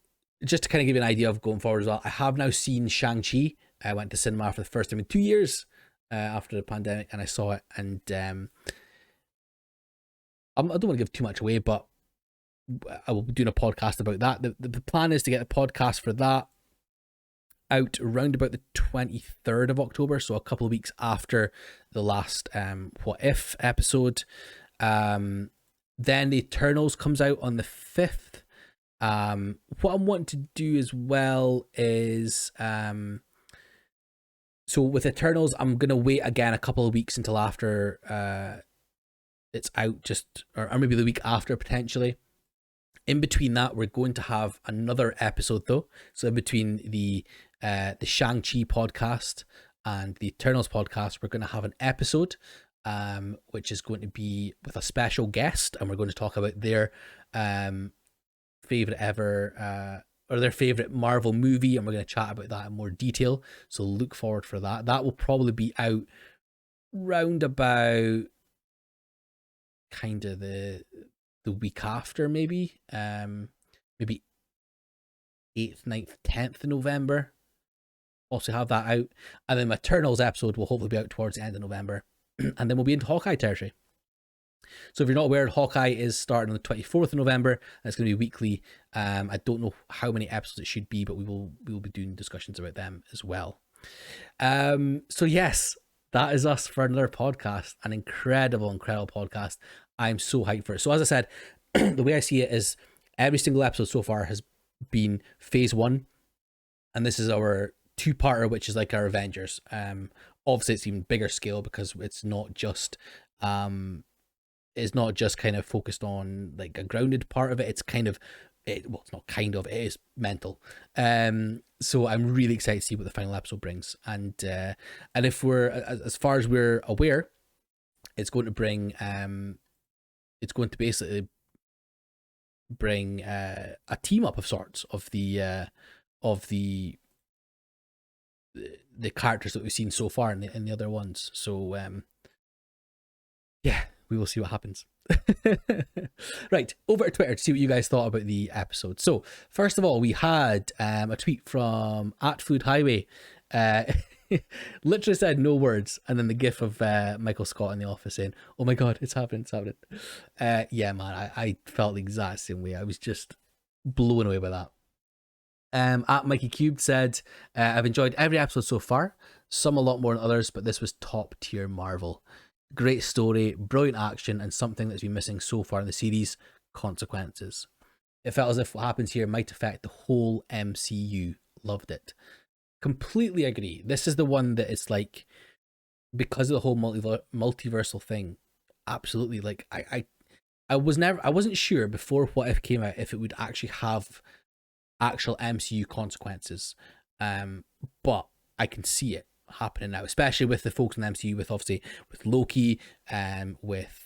just to kind of give you an idea of going forward as well, I have now seen Shang-Chi. I went to cinema for the first time in 2 years after the pandemic, and I saw it, and I don't want to give too much away, but I will be doing a podcast about that. The plan is to get a podcast for that out around about the 23rd of October, so a couple of weeks after the last What If episode. Then the Eternals comes out on the 5th. What I'm wanting to do as well is so with Eternals, I'm gonna wait again a couple of weeks until after it's out, or maybe the week after potentially. In between that, we're going to have another episode though. So in between the Shang-Chi podcast and the Eternals podcast, we're going to have an episode, which is going to be with a special guest, and we're going to talk about their favorite ever or their favorite Marvel movie, and we're going to chat about that in more detail. So look forward for that. That will probably be out round about kind of the week after, maybe 8th, 9th, 10th of November. Also have that out, and then my Eternals episode will hopefully be out towards the end of November, and then we'll be into Hawkeye territory. So if you're not aware, Hawkeye is starting on the 24th of November, and it's going to be weekly. I don't know how many episodes it should be, but we will be doing discussions about them as well. So yes, that is us for another podcast, an incredible podcast. I'm so hyped for it. So as I said, the way I see it is every single episode so far has been phase 1, and this is our 2-parter, which is like our Avengers. Obviously it's even bigger scale because it's not just kind of focused on like a grounded part of it. It's kind of it's not kind of, it is mental. So I'm really excited to see what the final episode brings, and if we're, as far as we're aware, it's going to bring basically bring a team up of sorts of the characters that we've seen so far in the other ones. So yeah, we will see what happens. Right, over to Twitter to see what you guys thought about the episode. So first of all, we had a tweet from @foodhighway. Literally said no words, and then the gif of Michael Scott in the office saying, "Oh my god, it's happening, it's happening." Yeah, man, I felt the exact same way. I was just blown away by that. Mikey Cubed said, I've enjoyed every episode so far, some a lot more than others, but this was top tier Marvel. Great story, brilliant action, and something that's been missing so far in the series: consequences. It felt as if what happens here might affect the whole MCU. Loved it. Completely agree. This is the one that it's like, because of the whole multiversal thing, absolutely. Like I wasn't sure before What If came out if it would actually have actual MCU consequences, but I can see it happening now, especially with the folks in the MCU, with obviously with Loki, with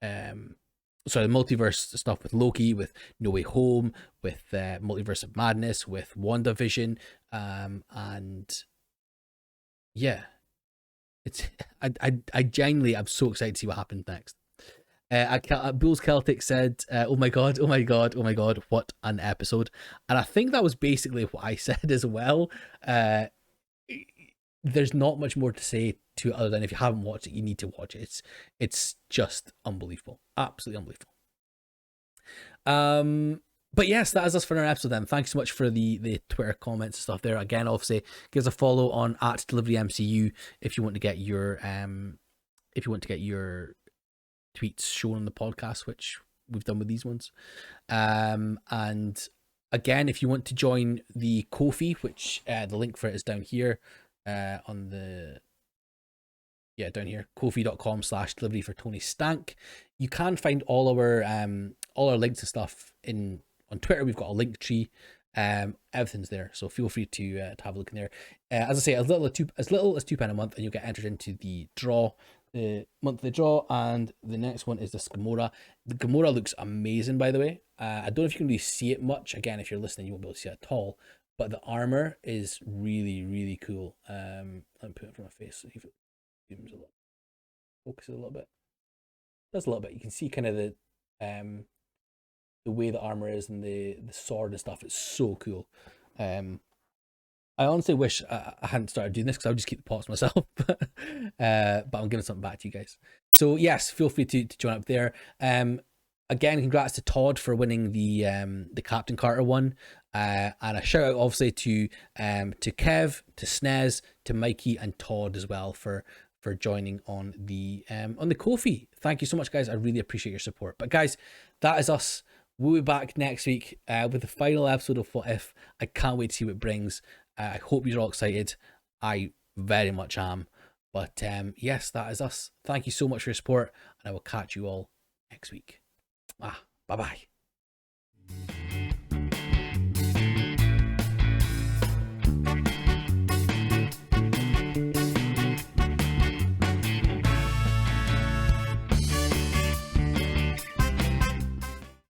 the multiverse stuff with Loki, with No Way Home, with Multiverse of Madness, with WandaVision, and yeah, it's I genuinely I'm so excited to see what happens next. Bulls Celtic said, oh my god, what an episode. And I think that was basically what I said as well. There's not much more to say to it other than if you haven't watched it, you need to watch it. It's just unbelievable. Absolutely unbelievable. But yes, that is us for our episode then. Thanks so much for the Twitter comments and stuff there. Again, obviously, give us a follow on @DeliveryMCU if you want to get your tweets shown on the podcast, which we've done with these ones. And again, if you want to join the Ko-fi, which the link for it is down here down here, ko-fi.com/delivery for Tony Stank. You can find all our links and stuff on Twitter. We've got a link tree. Everything's there, so feel free to have a look in there. As I say, as little as £2 a month, and you'll get entered into the monthly draw. And the next one is this Gamora. The Gamora looks amazing, by the way. I don't know if you can really see it much. Again, if you're listening, you won't be able to see it at all, but the armor is really, really cool. Let me put it in front of my face, see if it zooms a little, focus it a little bit. That's a little bit. You can see kind of the way the armor is, and the sword and stuff. It's so cool. I honestly wish I hadn't started doing this, because I would just keep the pots myself. But I'm giving something back to you guys. So yes, feel free to join up there. Again, congrats to Todd for winning the Captain Carter one. And a shout out obviously to Kev, to Snez, to Mikey, and Todd as well for joining on the Ko-fi. Thank you so much, guys. I really appreciate your support. But guys, that is us. We'll be back next week with the final episode of What If. I can't wait to see what it brings. I hope you're all excited. I very much am. But yes, that is us. Thank you so much for your support, and I will catch you all next week. Bye-bye.